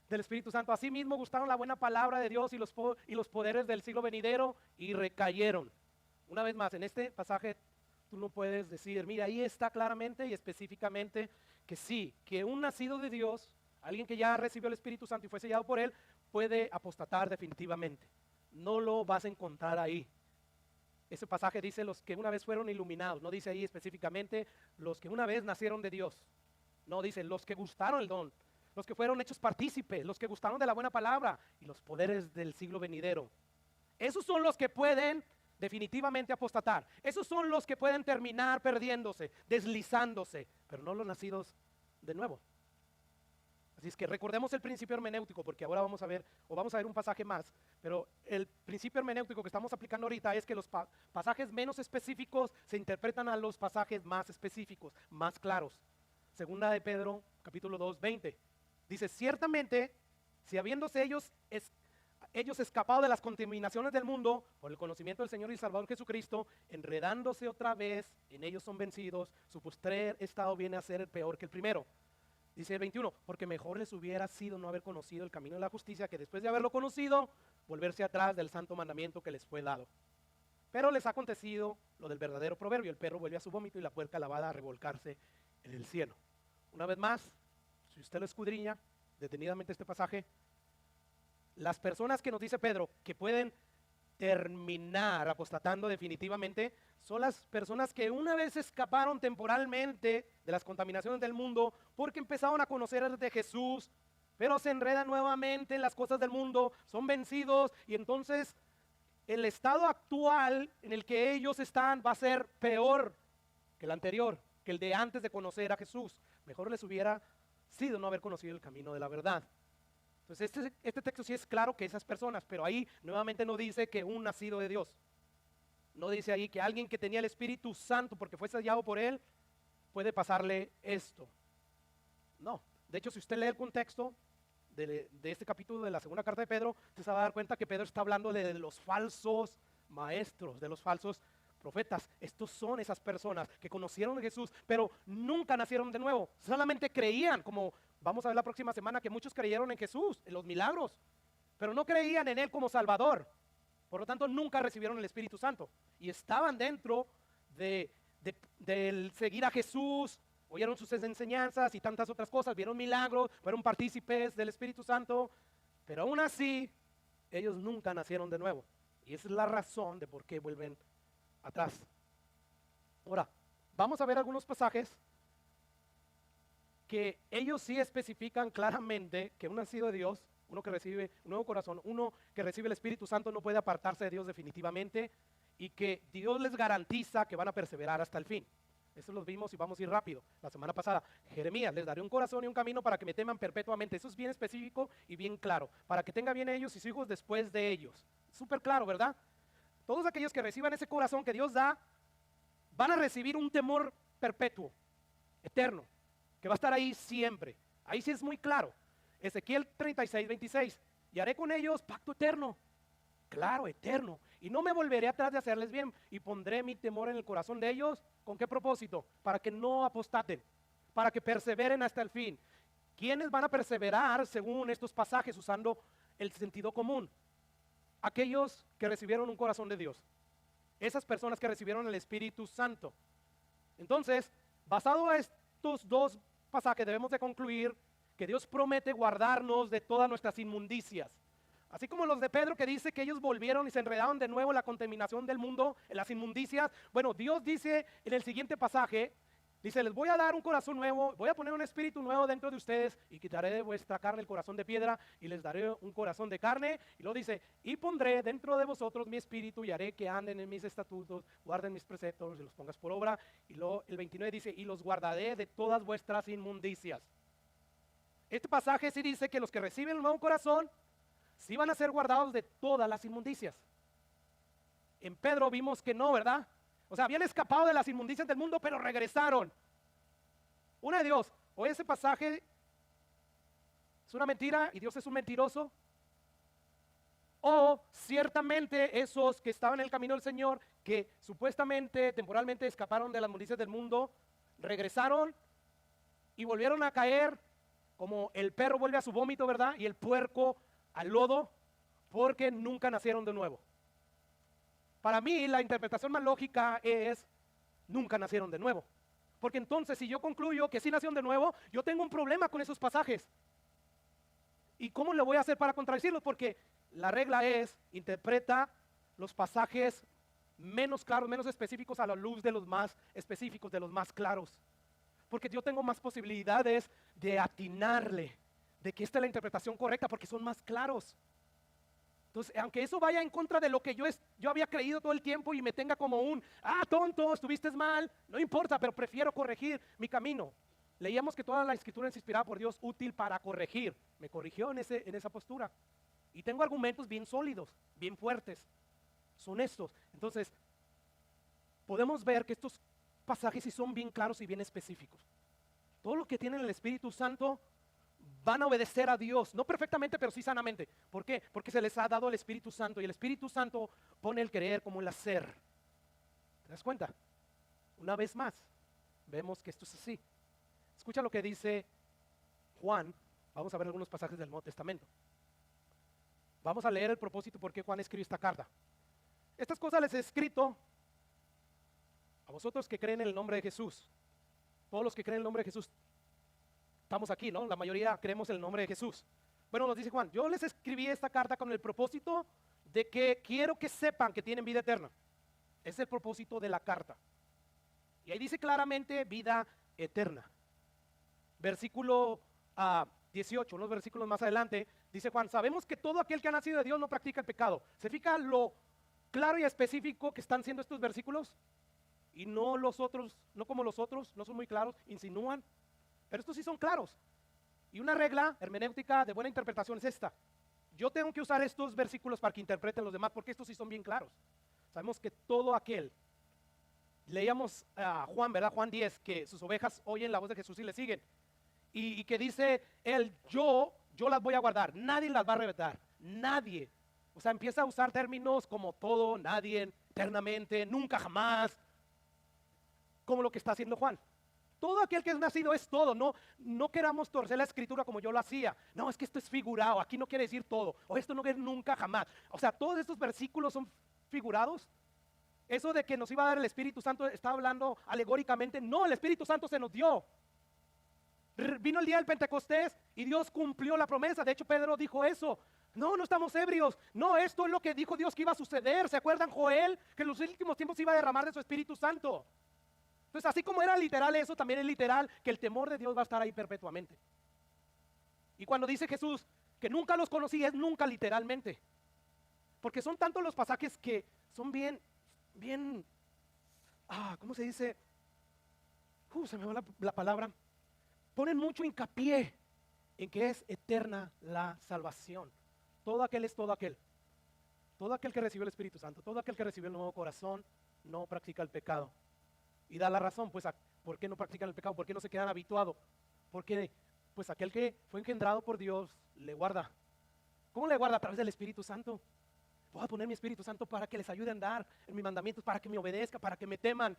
del Espíritu Santo. Asimismo gustaron la buena palabra de Dios y los poderes del siglo venidero y recayeron. Una vez más, en este pasaje tú no puedes decir, mira, ahí está claramente y específicamente que sí, que un nacido de Dios, alguien que ya recibió el Espíritu Santo y fue sellado por él, puede apostatar definitivamente. No lo vas a encontrar ahí. Ese pasaje dice los que una vez fueron iluminados, no dice ahí específicamente los que una vez nacieron de Dios. No, dice los que gustaron el don, los que fueron hechos partícipes, los que gustaron de la buena palabra y los poderes del siglo venidero. Esos son los que pueden definitivamente apostatar. Esos son los que pueden terminar perdiéndose, deslizándose, pero no los nacidos de nuevo. Así es que recordemos el principio hermenéutico, porque ahora vamos a ver un pasaje más, pero el principio hermenéutico que estamos aplicando ahorita es que los pasajes menos específicos se interpretan a los pasajes más específicos, más claros. Segunda de Pedro, capítulo 2, 20. Dice, ciertamente, si habiéndose ellos escapado de las contaminaciones del mundo por el conocimiento del Señor y Salvador Jesucristo, enredándose otra vez, en ellos son vencidos, su postrer estado viene a ser peor que el primero. Dice el 21, porque mejor les hubiera sido no haber conocido el camino de la justicia que después de haberlo conocido, volverse atrás del santo mandamiento que les fue dado. Pero les ha acontecido lo del verdadero proverbio, el perro vuelve a su vómito y la puerca lavada a revolcarse en el cielo. Una vez más, si usted lo escudriña detenidamente este pasaje, las personas que nos dice Pedro que pueden terminar apostatando definitivamente son las personas que una vez escaparon temporalmente de las contaminaciones del mundo porque empezaron a conocer de Jesús, pero se enredan nuevamente en las cosas del mundo, son vencidos y entonces el estado actual en el que ellos están va a ser peor que el anterior, que el de antes de conocer a Jesús. Mejor les hubiera sido no haber conocido el camino de la verdad. Entonces este texto sí es claro que esas personas, pero ahí nuevamente no dice que un nacido de Dios. No dice ahí que alguien que tenía el Espíritu Santo porque fue sellado por él, puede pasarle esto. No, de hecho si usted lee el contexto, de este capítulo de la segunda carta de Pedro, usted se va a dar cuenta que Pedro está hablando de los falsos maestros, de los falsos profetas. Estos son esas personas que conocieron a Jesús, pero nunca nacieron de nuevo. Solamente creían, como vamos a ver la próxima semana, que muchos creyeron en Jesús, en los milagros, pero no creían en Él como Salvador. Por lo tanto, nunca recibieron el Espíritu Santo. Y estaban dentro del seguir a Jesús, oyeron sus enseñanzas y tantas otras cosas, vieron milagros, fueron partícipes del Espíritu Santo, pero aún así, ellos nunca nacieron de nuevo. Y esa es la razón de por qué vuelven atrás. Ahora, vamos a ver algunos pasajes que ellos sí especifican claramente que un nacido de Dios, uno que recibe un nuevo corazón, uno que recibe el Espíritu Santo no puede apartarse de Dios definitivamente, y que Dios les garantiza que van a perseverar hasta el fin. Eso lo vimos y vamos a ir rápido. La semana pasada, Jeremías, les daré un corazón y un camino para que me teman perpetuamente. Eso es bien específico y bien claro, para que tenga bien ellos y sus hijos después de ellos. Súper claro, ¿verdad? Todos aquellos que reciban ese corazón que Dios da, van a recibir un temor perpetuo, eterno, que va a estar ahí siempre. Ahí sí es muy claro. Ezequiel 36:26, y haré con ellos pacto eterno. Claro, eterno. Y no me volveré atrás de hacerles bien, y pondré mi temor en el corazón de ellos. ¿Con qué propósito? Para que no apostaten, para que perseveren hasta el fin. ¿Quiénes van a perseverar según estos pasajes usando el sentido común? Aquellos que recibieron un corazón de Dios. Esas personas que recibieron el Espíritu Santo. Entonces, basado a estos dos pasajes, debemos de concluir que Dios promete guardarnos de todas nuestras inmundicias. Así como los de Pedro, que dice que ellos volvieron y se enredaron de nuevo en la contaminación del mundo, en las inmundicias. Bueno, Dios dice en el siguiente pasaje, dice, les voy a dar un corazón nuevo, voy a poner un espíritu nuevo dentro de ustedes y quitaré de vuestra carne el corazón de piedra y les daré un corazón de carne. Y luego dice, y pondré dentro de vosotros mi espíritu y haré que anden en mis estatutos, guarden mis preceptos y los pongas por obra. Y luego el 29 dice, y los guardaré de todas vuestras inmundicias. Este pasaje sí dice que los que reciben el nuevo corazón sí van a ser guardados de todas las inmundicias. En Pedro vimos que no, ¿verdad? O sea, habían escapado de las inmundicias del mundo, pero regresaron. Una de Dios, o ese pasaje es una mentira y Dios es un mentiroso, o ciertamente esos que estaban en el camino del Señor, que supuestamente, temporalmente escaparon de las inmundicias del mundo, regresaron y volvieron a caer como el perro vuelve a su vómito, ¿verdad? Y el puerco al lodo, porque nunca nacieron de nuevo. Para mí la interpretación más lógica es nunca nacieron de nuevo, porque entonces si yo concluyo que sí nacieron de nuevo, yo tengo un problema con esos pasajes. ¿Y cómo le voy a hacer para contradecirlos? Porque la regla es, interpreta los pasajes menos claros, menos específicos a la luz de los más específicos, de los más claros, porque yo tengo más posibilidades de atinarle, de que esta es la interpretación correcta, porque son más claros. Entonces, aunque eso vaya en contra de lo que yo había creído todo el tiempo y me tenga como tonto, estuviste mal, no importa, pero prefiero corregir mi camino. Leíamos que toda la escritura es inspirada por Dios, útil para corregir. Me corrigió en esa postura. Y tengo argumentos bien sólidos, bien fuertes, son estos. Entonces, podemos ver que estos pasajes sí son bien claros y bien específicos. Todo lo que tienen el Espíritu Santo van a obedecer a Dios, no perfectamente, pero sí sanamente. ¿Por qué? Porque se les ha dado el Espíritu Santo, y el Espíritu Santo pone el querer como el hacer. ¿Te das cuenta? Una vez más, vemos que esto es así. Escucha lo que dice Juan. Vamos a ver algunos pasajes del Nuevo Testamento. Vamos a leer el propósito por qué Juan escribió esta carta. Estas cosas les he escrito a vosotros que creen en el nombre de Jesús. Todos los que creen en el nombre de Jesús estamos aquí, ¿no? La mayoría creemos en el nombre de Jesús. Bueno, nos dice Juan, yo les escribí esta carta con el propósito de que quiero que sepan que tienen vida eterna. Ese es el propósito de la carta. Y ahí dice claramente vida eterna. Versículo 18, unos versículos más adelante, dice Juan, sabemos que todo aquel que ha nacido de Dios no practica el pecado. ¿Se fija lo claro y específico que están siendo estos versículos? Y no los otros, no como los otros, no son muy claros, insinúan. Pero estos sí son claros. Y una regla hermenéutica de buena interpretación es esta. Yo tengo que usar estos versículos para que interpreten los demás, porque estos sí son bien claros. Sabemos que todo aquel, leíamos a Juan, ¿verdad? Juan 10, que sus ovejas oyen la voz de Jesús y le siguen. Y que dice él, yo yo las voy a guardar, nadie las va a arrebatar, nadie. O sea, empieza a usar términos como todo, nadie, eternamente, nunca, jamás, como lo que está haciendo Juan. Todo aquel que es nacido es todo, no queramos torcer la escritura como yo lo hacía. No, es que esto es figurado, aquí no quiere decir todo, o esto no es nunca, jamás. O sea, todos estos versículos son figurados. Eso de que nos iba a dar el Espíritu Santo está hablando alegóricamente. No, el Espíritu Santo se nos dio. Vino el día del Pentecostés y Dios cumplió la promesa. De hecho, Pedro dijo eso. No estamos ebrios. No, esto es lo que dijo Dios que iba a suceder. ¿Se acuerdan, Joel? Que en los últimos tiempos iba a derramar de su Espíritu Santo. Entonces, así como era literal eso, también es literal que el temor de Dios va a estar ahí perpetuamente. Y cuando dice Jesús que nunca los conocí, es nunca literalmente. Porque son tantos los pasajes que son bien, ¿cómo se dice? Se me va la palabra. Ponen mucho hincapié en que es eterna la salvación. Todo aquel es todo aquel. Todo aquel que recibió el Espíritu Santo, todo aquel que recibió el nuevo corazón, no practica el pecado. Y da la razón, pues, ¿por qué no practican el pecado? ¿Por qué no se quedan habituados? Porque, pues, aquel que fue engendrado por Dios, le guarda. ¿Cómo le guarda? A través del Espíritu Santo. Voy a poner mi Espíritu Santo para que les ayude a andar en mis mandamientos, para que me obedezca, para que me teman.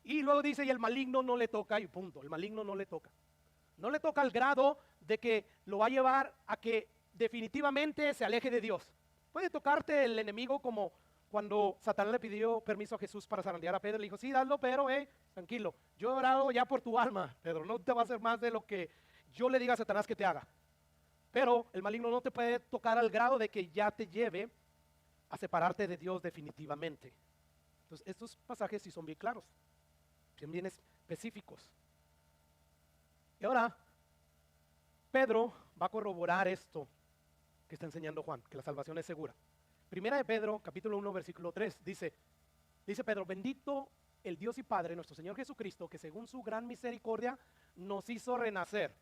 Y luego dice, y el maligno no le toca, y punto, el maligno no le toca. No le toca al grado de que lo va a llevar a que definitivamente se aleje de Dios. Puede tocarte el enemigo como cuando Satanás le pidió permiso a Jesús para zarandear a Pedro. Le dijo, sí, hazlo, pero tranquilo, yo he orado ya por tu alma, Pedro, no te va a hacer más de lo que yo le diga a Satanás que te haga. Pero el maligno no te puede tocar al grado de que ya te lleve a separarte de Dios definitivamente. Entonces, estos pasajes sí son bien claros, son bien específicos. Y ahora, Pedro va a corroborar esto que está enseñando Juan, que la salvación es segura. Primera de Pedro, capítulo 1, versículo 3, dice Pedro, bendito el Dios y Padre, nuestro Señor Jesucristo, que según su gran misericordia nos hizo renacer.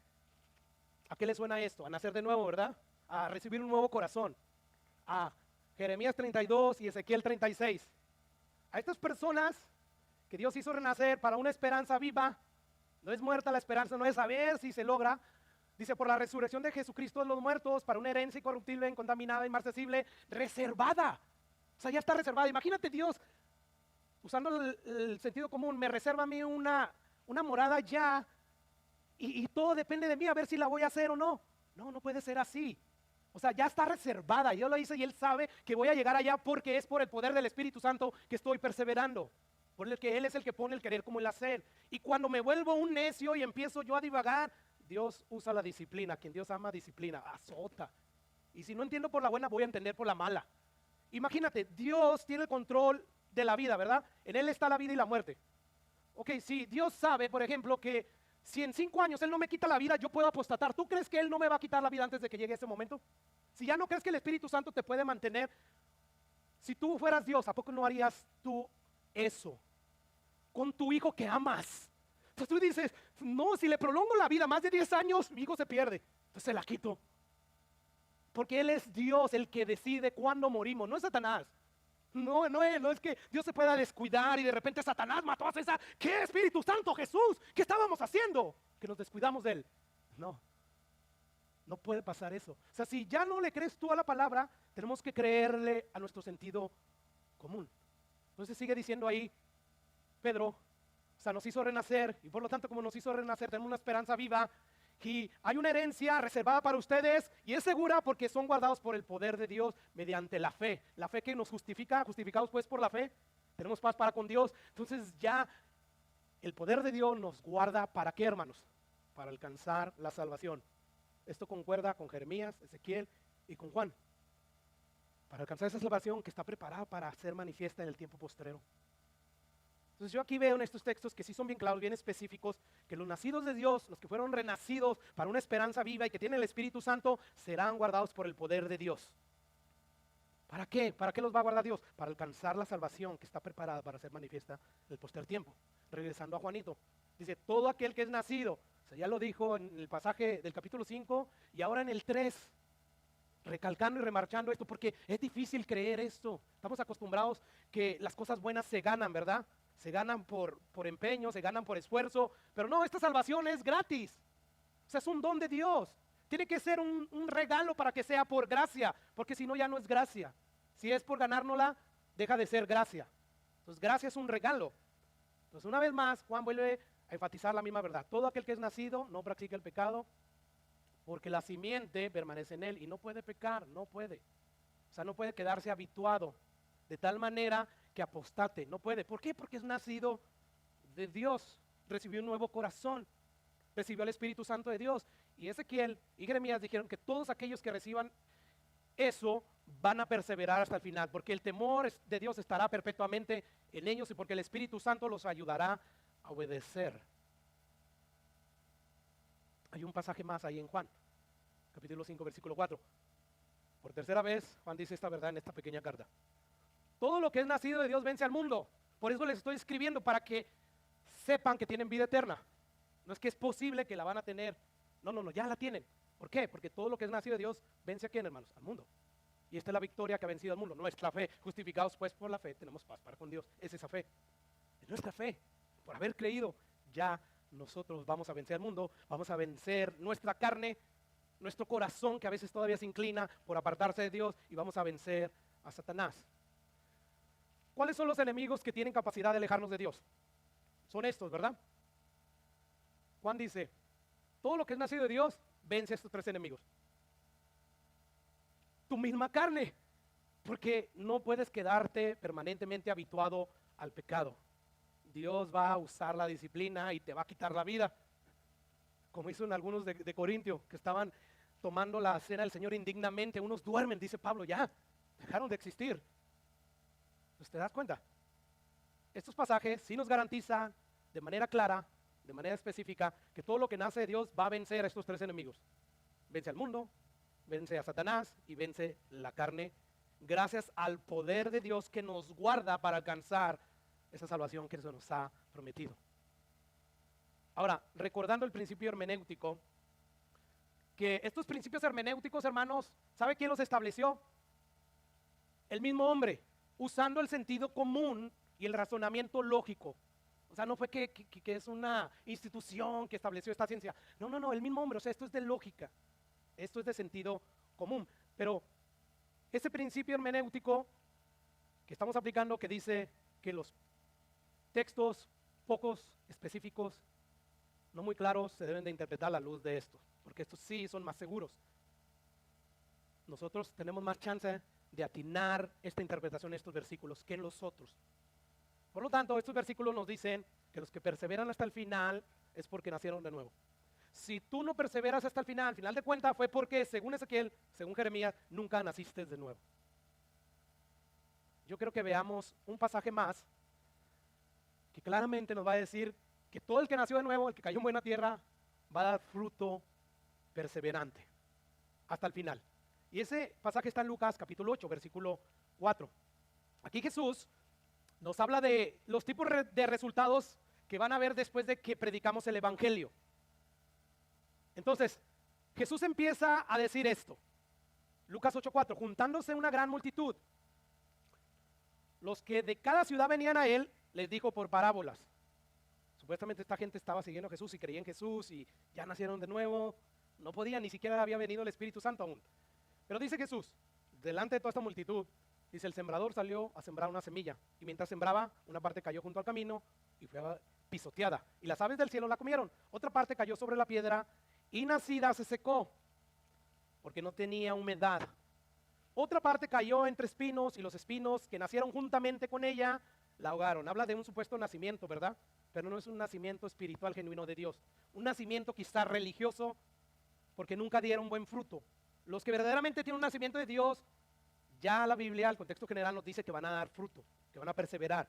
¿A qué le suena esto? A nacer de nuevo, ¿verdad? A recibir un nuevo corazón. A Jeremías 32 y Ezequiel 36. A estas personas que Dios hizo renacer para una esperanza viva, no es muerta la esperanza, no es saber si se logra. Dice, por la resurrección de Jesucristo de los muertos, para una herencia incorruptible, incontaminada, inmarcesible, reservada. O sea, ya está reservada. Imagínate Dios, usando el sentido común, me reserva a mí una morada ya, y todo depende de mí, a ver si la voy a hacer o no. No puede ser así. O sea, ya está reservada. Dios lo dice y Él sabe que voy a llegar allá porque es por el poder del Espíritu Santo que estoy perseverando. Por el que Él es el que pone el querer como el hacer. Y cuando me vuelvo un necio y empiezo yo a divagar, Dios usa la disciplina. Quien Dios ama, disciplina, azota. Y si no entiendo por la buena, voy a entender por la mala. Imagínate, Dios tiene el control de la vida, ¿verdad? En Él está la vida y la muerte. Ok, si Dios sabe, por ejemplo, que si en 5 años Él no me quita la vida, yo puedo apostatar. ¿Tú crees que Él no me va a quitar la vida antes de que llegue ese momento? Si ya no crees que el Espíritu Santo te puede mantener, si tú fueras Dios, ¿a poco no harías tú eso con tu hijo que amas? Entonces tú dices, no, si le prolongo la vida más de 10 años, mi hijo se pierde. Entonces se la quito. Porque Él es Dios el que decide cuándo morimos, no es Satanás. No es que Dios se pueda descuidar y de repente Satanás mató a César. ¿Qué, Espíritu Santo, Jesús? ¿Qué estábamos haciendo? Que nos descuidamos de Él. No puede pasar eso. O sea, si ya no le crees tú a la palabra, tenemos que creerle a nuestro sentido común. Entonces sigue diciendo ahí Pedro, o sea, nos hizo renacer, y por lo tanto como nos hizo renacer tenemos una esperanza viva, y hay una herencia reservada para ustedes, y es segura porque son guardados por el poder de Dios mediante la fe que nos justifica, justificados pues por la fe, tenemos paz para con Dios. Entonces ya el poder de Dios nos guarda, ¿para qué, hermanos? Para alcanzar la salvación. Esto concuerda con Jeremías, Ezequiel y con Juan, para alcanzar esa salvación que está preparada para ser manifiesta en el tiempo postrero. Entonces yo aquí veo en estos textos que sí son bien claros, bien específicos, que los nacidos de Dios, los que fueron renacidos para una esperanza viva y que tienen el Espíritu Santo, serán guardados por el poder de Dios. ¿Para qué? ¿Para qué los va a guardar Dios? Para alcanzar la salvación que está preparada para ser manifiesta en el postrer tiempo. Regresando a Juanito, dice, todo aquel que es nacido, o sea, ya lo dijo en el pasaje del capítulo 5 y ahora en el 3, recalcando y remarchando esto, porque es difícil creer esto. Estamos acostumbrados que las cosas buenas se ganan, ¿verdad? Se ganan por empeño, se ganan por esfuerzo, pero no, esta salvación es gratis. O sea, es un don de Dios. Tiene que ser un regalo para que sea por gracia, porque si no ya no es gracia. Si es por ganárnosla, deja de ser gracia. Entonces gracia es un regalo. Entonces una vez más, Juan vuelve a enfatizar la misma verdad. Todo aquel que es nacido no practica el pecado, porque la simiente permanece en él y no puede pecar, no puede. O sea, no puede quedarse habituado de tal manera que apostate, no puede. ¿Por qué? Porque es nacido de Dios, recibió un nuevo corazón, recibió el Espíritu Santo de Dios. Y Ezequiel y Jeremías dijeron que todos aquellos que reciban eso van a perseverar hasta el final, porque el temor de Dios estará perpetuamente en ellos y porque el Espíritu Santo los ayudará a obedecer. Hay un pasaje más ahí en Juan, capítulo 5, versículo 4. Por tercera vez, Juan dice esta verdad en esta pequeña carta. Todo lo que es nacido de Dios vence al mundo. Por eso les estoy escribiendo, para que sepan que tienen vida eterna. No es que es posible que la van a tener. No, ya la tienen. ¿Por qué? Porque todo lo que es nacido de Dios vence a quién, hermanos, al mundo. Y esta es la victoria que ha vencido al mundo, nuestra fe. Justificados pues por la fe, tenemos paz para con Dios. Es esa fe, es nuestra fe. Por haber creído, ya nosotros vamos a vencer al mundo, vamos a vencer nuestra carne, nuestro corazón que a veces todavía se inclina por apartarse de Dios, y vamos a vencer a Satanás. ¿Cuáles son los enemigos que tienen capacidad de alejarnos de Dios? Son estos, ¿verdad? Juan dice, todo lo que es nacido de Dios vence a estos tres enemigos. Tu misma carne, porque no puedes quedarte permanentemente habituado al pecado. Dios va a usar la disciplina y te va a quitar la vida, como hizo en algunos de Corintio, que estaban tomando la cena del Señor indignamente. Unos duermen, dice Pablo, ya dejaron de existir. Pues te das cuenta, estos pasajes sí nos garantizan de manera clara, de manera específica, que todo lo que nace de Dios va a vencer a estos tres enemigos. Vence al mundo, vence a Satanás y vence la carne, gracias al poder de Dios que nos guarda para alcanzar esa salvación que se nos ha prometido. Ahora, recordando el principio hermenéutico, que estos principios hermenéuticos, hermanos, ¿sabe quién los estableció? El mismo hombre, usando el sentido común y el razonamiento lógico. O sea, no fue que es una institución que estableció esta ciencia. No, el mismo hombre. O sea, esto es de lógica, esto es de sentido común. Pero ese principio hermenéutico que estamos aplicando, que dice que los textos pocos específicos, no muy claros, se deben de interpretar a la luz de esto, porque estos sí son más seguros. Nosotros tenemos más chance de atinar esta interpretación en estos versículos que en los otros. Por lo tanto, estos versículos nos dicen que los que perseveran hasta el final es porque nacieron de nuevo. Si tú no perseveras hasta el final de cuentas fue porque, según Ezequiel, según Jeremías, nunca naciste de nuevo. Yo creo que veamos un pasaje más que claramente nos va a decir que todo el que nació de nuevo, el que cayó en buena tierra, va a dar fruto perseverante hasta el final. Y ese pasaje está en Lucas capítulo 8, versículo 4. Aquí Jesús nos habla de los tipos de resultados que van a haber después de que predicamos el evangelio. Entonces, Jesús empieza a decir esto. Lucas 8:4, juntándose una gran multitud, los que de cada ciudad venían a él, les dijo por parábolas. Supuestamente esta gente estaba siguiendo a Jesús y creía en Jesús y ya nacieron de nuevo. No podían, ni siquiera había venido el Espíritu Santo aún. Pero dice Jesús, delante de toda esta multitud, dice, el sembrador salió a sembrar una semilla, y mientras sembraba, una parte cayó junto al camino y fue pisoteada, y las aves del cielo la comieron. Otra parte cayó sobre la piedra y nacida se secó, porque no tenía humedad. Otra parte cayó entre espinos, y los espinos que nacieron juntamente con ella la ahogaron. Habla de un supuesto nacimiento, ¿verdad? Pero no es un nacimiento espiritual genuino de Dios. Un nacimiento quizá religioso, porque nunca dieron buen fruto. Los que verdaderamente tienen un nacimiento de Dios, ya la Biblia, el contexto general, nos dice que van a dar fruto, que van a perseverar,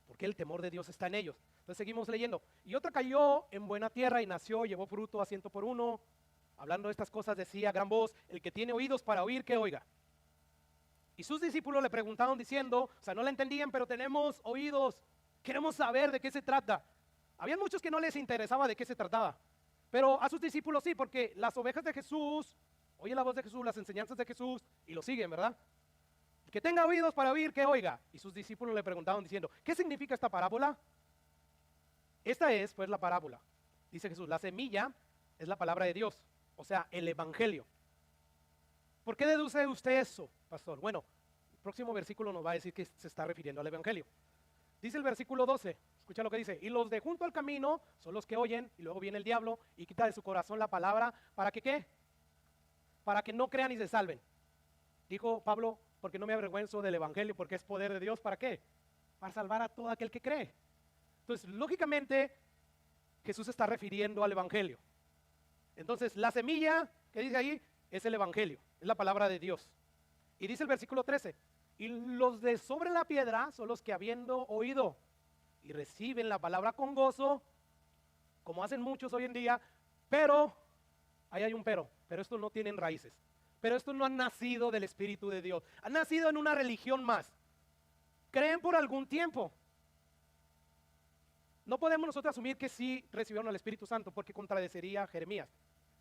porque el temor de Dios está en ellos. Entonces seguimos leyendo. Y otra cayó en buena tierra y nació, llevó fruto a 100 por uno. Hablando de estas cosas decía a gran voz, el que tiene oídos para oír, que oiga. Y sus discípulos le preguntaron diciendo, o sea, no la entendían, pero tenemos oídos, queremos saber de qué se trata. Habían muchos que no les interesaba de qué se trataba, pero a sus discípulos sí, porque las ovejas de Jesús oyen la voz de Jesús, las enseñanzas de Jesús, y lo siguen, ¿verdad? El que tenga oídos para oír, que oiga. Y sus discípulos le preguntaron diciendo, ¿qué significa esta parábola? Esta es, pues, la parábola. Dice Jesús, la semilla es la palabra de Dios. o sea, el evangelio. ¿Por qué deduce usted eso, pastor? Bueno, el próximo versículo nos va a decir que se está refiriendo al evangelio. Dice el versículo 12, escucha lo que dice: y los de junto al camino son los que oyen, y luego viene el diablo y quita de su corazón la palabra, ¿para que qué? Para que no crean y se salven. Dijo Pablo, porque no me avergüenzo del evangelio, porque es poder de Dios, ¿para qué? Para salvar a todo aquel que cree. Entonces, lógicamente, Jesús se está refiriendo al evangelio. Entonces, la semilla que dice ahí es el evangelio, es la palabra de Dios. Y dice el versículo 13, y los de sobre la piedra son los que, habiendo oído y reciben la palabra con gozo, como hacen muchos hoy en día, pero, ahí hay un pero estos no tienen raíces, pero estos no han nacido del Espíritu de Dios, han nacido en una religión más, creen por algún tiempo. No podemos nosotros asumir que sí recibieron al Espíritu Santo, porque contradeciría a Jeremías.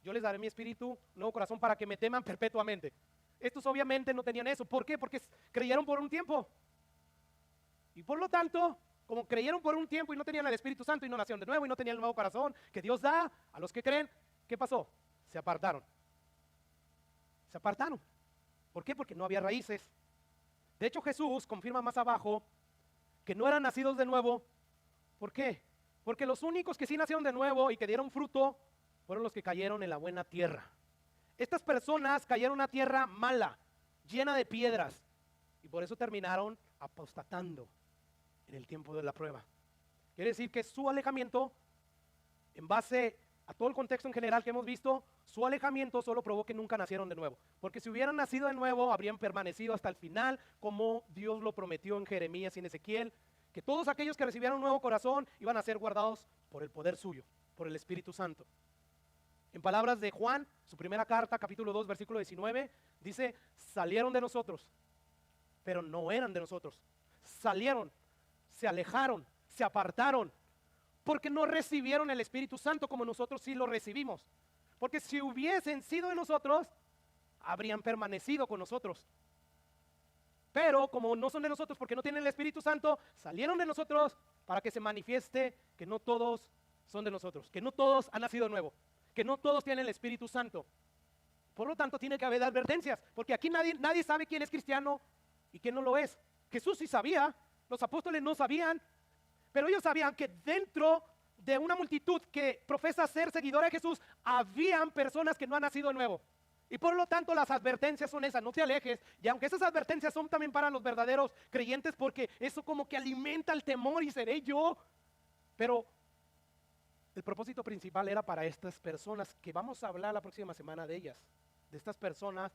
Yo les daré mi espíritu, nuevo corazón, para que me teman perpetuamente. Estos obviamente no tenían eso. ¿Por qué? Porque creyeron por un tiempo. Y por lo tanto, como creyeron por un tiempo y no tenían el Espíritu Santo y no nacieron de nuevo y no tenían el nuevo corazón que Dios da a los que creen, ¿qué pasó? Se apartaron. Se apartaron. ¿Por qué? Porque no había raíces. De hecho, Jesús confirma más abajo que no eran nacidos de nuevo. ¿Por qué? Porque los únicos que sí nacieron de nuevo y que dieron fruto fueron los que cayeron en la buena tierra. Estas personas cayeron en una tierra mala, llena de piedras, y por eso terminaron apostatando en el tiempo de la prueba. Quiere decir que su alejamiento, en base a todo el contexto en general que hemos visto, su alejamiento solo provocó que nunca nacieron de nuevo. Porque si hubieran nacido de nuevo, habrían permanecido hasta el final, como Dios lo prometió en Jeremías y en Ezequiel, que todos aquellos que recibieran un nuevo corazón iban a ser guardados por el poder suyo, por el Espíritu Santo. En palabras de Juan, su primera carta, capítulo 2, versículo 19, dice: salieron de nosotros, pero no eran de nosotros. Salieron, se alejaron, se apartaron, porque no recibieron el Espíritu Santo como nosotros sí lo recibimos. Porque si hubiesen sido de nosotros, habrían permanecido con nosotros. Pero como no son de nosotros porque no tienen el Espíritu Santo, salieron de nosotros para que se manifieste que no todos son de nosotros, que no todos han nacido de nuevo, que no todos tienen el Espíritu Santo. Por lo tanto, tiene que haber advertencias, porque aquí nadie sabe quién es cristiano y quién no lo es. Jesús sí sabía, los apóstoles no sabían, pero ellos sabían que dentro de una multitud que profesa ser seguidora de Jesús, habían personas que no han nacido de nuevo. Y por lo tanto las advertencias son esas: no te alejes. Y aunque esas advertencias son también para los verdaderos creyentes, porque eso como que alimenta el temor, y seré yo. Pero el propósito principal era para estas personas, que vamos a hablar la próxima semana de ellas. De estas personas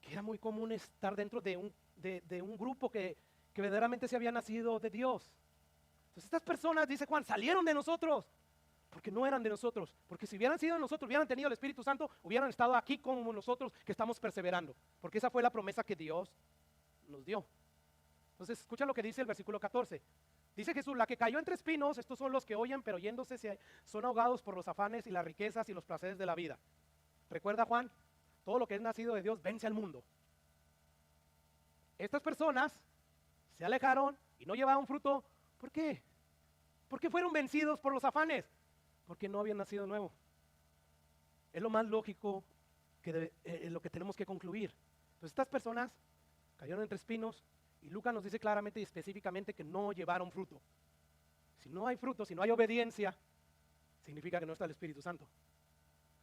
que era muy común estar dentro de un grupo que verdaderamente se había nacido de Dios. Entonces estas personas, dice Juan, salieron de nosotros porque no eran de nosotros. Porque si hubieran sido de nosotros, hubieran tenido el Espíritu Santo, hubieran estado aquí como nosotros que estamos perseverando. Porque esa fue la promesa que Dios nos dio. Entonces escucha lo que dice el versículo 14. Dice Jesús: la que cayó entre espinos, estos son los que oyen, pero yéndose son ahogados por los afanes y las riquezas y los placeres de la vida. Recuerda, Juan, todo lo que es nacido de Dios vence al mundo. Estas personas se alejaron y no llevaban fruto. ¿Por qué? ¿Por qué fueron vencidos por los afanes? Porque no habían nacido de nuevo. Es lo más lógico, lo que tenemos que concluir. Entonces estas personas cayeron entre espinos, y Lucas nos dice claramente y específicamente que no llevaron fruto. Si no hay fruto, si no hay obediencia, significa que no está el Espíritu Santo.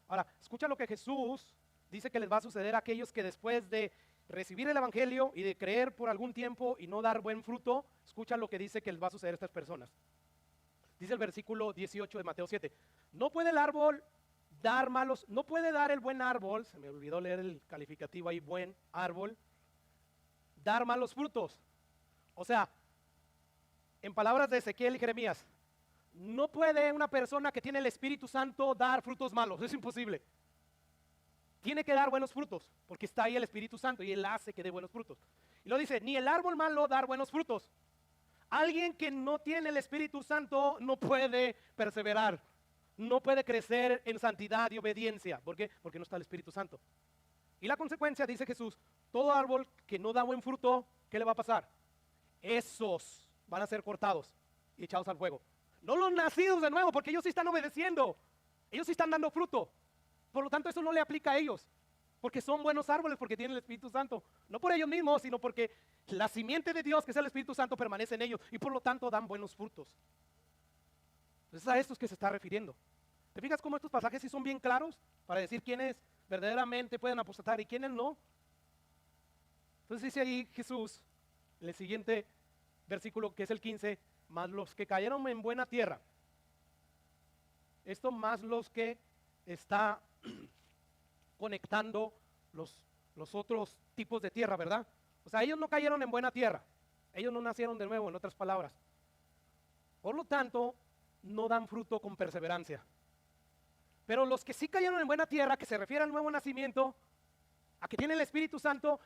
Ahora, escucha lo que Jesús dice que les va a suceder a aquellos que después de recibir el evangelio y de creer por algún tiempo y no dar buen fruto. Escucha lo que dice que les va a suceder a estas personas. Dice el versículo 18 de Mateo 7: no puede el árbol dar malos, no puede dar el buen árbol, se me olvidó leer el calificativo ahí, buen árbol, dar malos frutos. O sea, en palabras de Ezequiel y Jeremías, no puede una persona que tiene el Espíritu Santo dar frutos malos, es imposible. Tiene que dar buenos frutos, porque está ahí el Espíritu Santo y Él hace que dé buenos frutos. Y lo dice: ni el árbol malo dar buenos frutos. Alguien que no tiene el Espíritu Santo no puede perseverar, no puede crecer en santidad y obediencia. ¿Por qué? Porque no está el Espíritu Santo. Y la consecuencia, dice Jesús: todo árbol que no da buen fruto, ¿qué le va a pasar? Esos van a ser cortados y echados al fuego. No los nacidos de nuevo, porque ellos sí están obedeciendo, ellos sí están dando fruto. Por lo tanto, eso no le aplica a ellos, porque son buenos árboles, porque tienen el Espíritu Santo. No por ellos mismos, sino porque la simiente de Dios, que es el Espíritu Santo, permanece en ellos y por lo tanto dan buenos frutos. Entonces a estos que se está refiriendo. ¿Te fijas cómo estos pasajes sí son bien claros para decir quiénes verdaderamente pueden apostatar y quiénes no? Entonces dice ahí Jesús, en el siguiente versículo, que es el 15, más los que cayeron en buena tierra. Esto más los que está conectando los otros tipos de tierra, ¿verdad? O sea, ellos no cayeron en buena tierra. Ellos no nacieron de nuevo, en otras palabras. Por lo tanto, no dan fruto con perseverancia. Pero los que sí cayeron en buena tierra, que se refiere al nuevo nacimiento, a que tienen el Espíritu Santo,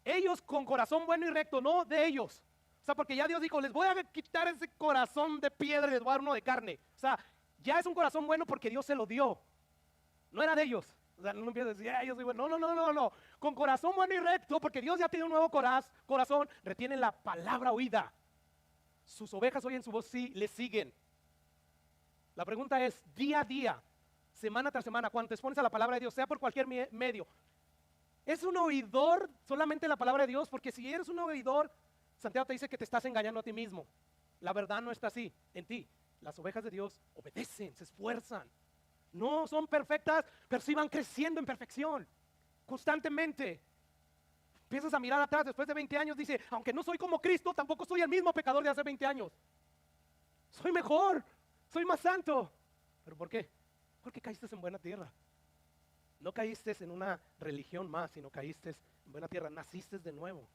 ellos con corazón bueno y recto, no de ellos. O sea, porque ya Dios dijo, les voy a quitar ese corazón de piedra y les voy a dar uno de carne. O sea, ya es un corazón bueno porque Dios se lo dio. No era de ellos. O sea, no empieza a decir, yo soy bueno. No. Con corazón bueno y recto, porque Dios ya tiene un nuevo corazón, retienen la palabra oída. Sus ovejas oyen su voz, sí, le siguen. La pregunta es, día a día, semana tras semana, cuando te expones a la palabra de Dios, sea por cualquier medio, ¿es un oidor solamente la palabra de Dios? Porque si eres un oidor, Santiago te dice que te estás engañando a ti mismo. La verdad no está así en ti. Las ovejas de Dios obedecen, se esfuerzan. No son perfectas, pero sí van creciendo en perfección, constantemente. Empiezas a mirar atrás después de 20 años, dice, aunque no soy como Cristo, tampoco soy el mismo pecador de hace 20 años. Soy mejor, soy más santo. ¿Pero por qué? Porque caíste en buena tierra. No caíste en una religión más, sino caíste en buena tierra, naciste de nuevo.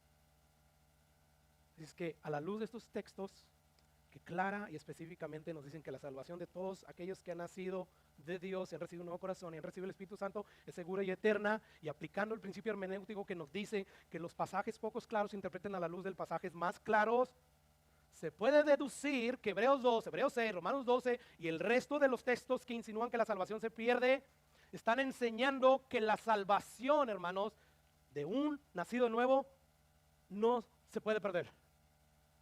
Es que a la luz de estos textos, que clara y específicamente nos dicen que la salvación de todos aquellos que han nacido de Dios y han recibido un nuevo corazón y han recibido el Espíritu Santo es segura y eterna, y aplicando el principio hermenéutico que nos dice que los pasajes pocos claros se interpreten a la luz de pasajes más claros, se puede deducir que Hebreos 2, Hebreos 6, Romanos 12 y el resto de los textos que insinúan que la salvación se pierde, están enseñando que la salvación, hermanos, de un nacido nuevo no se puede perder.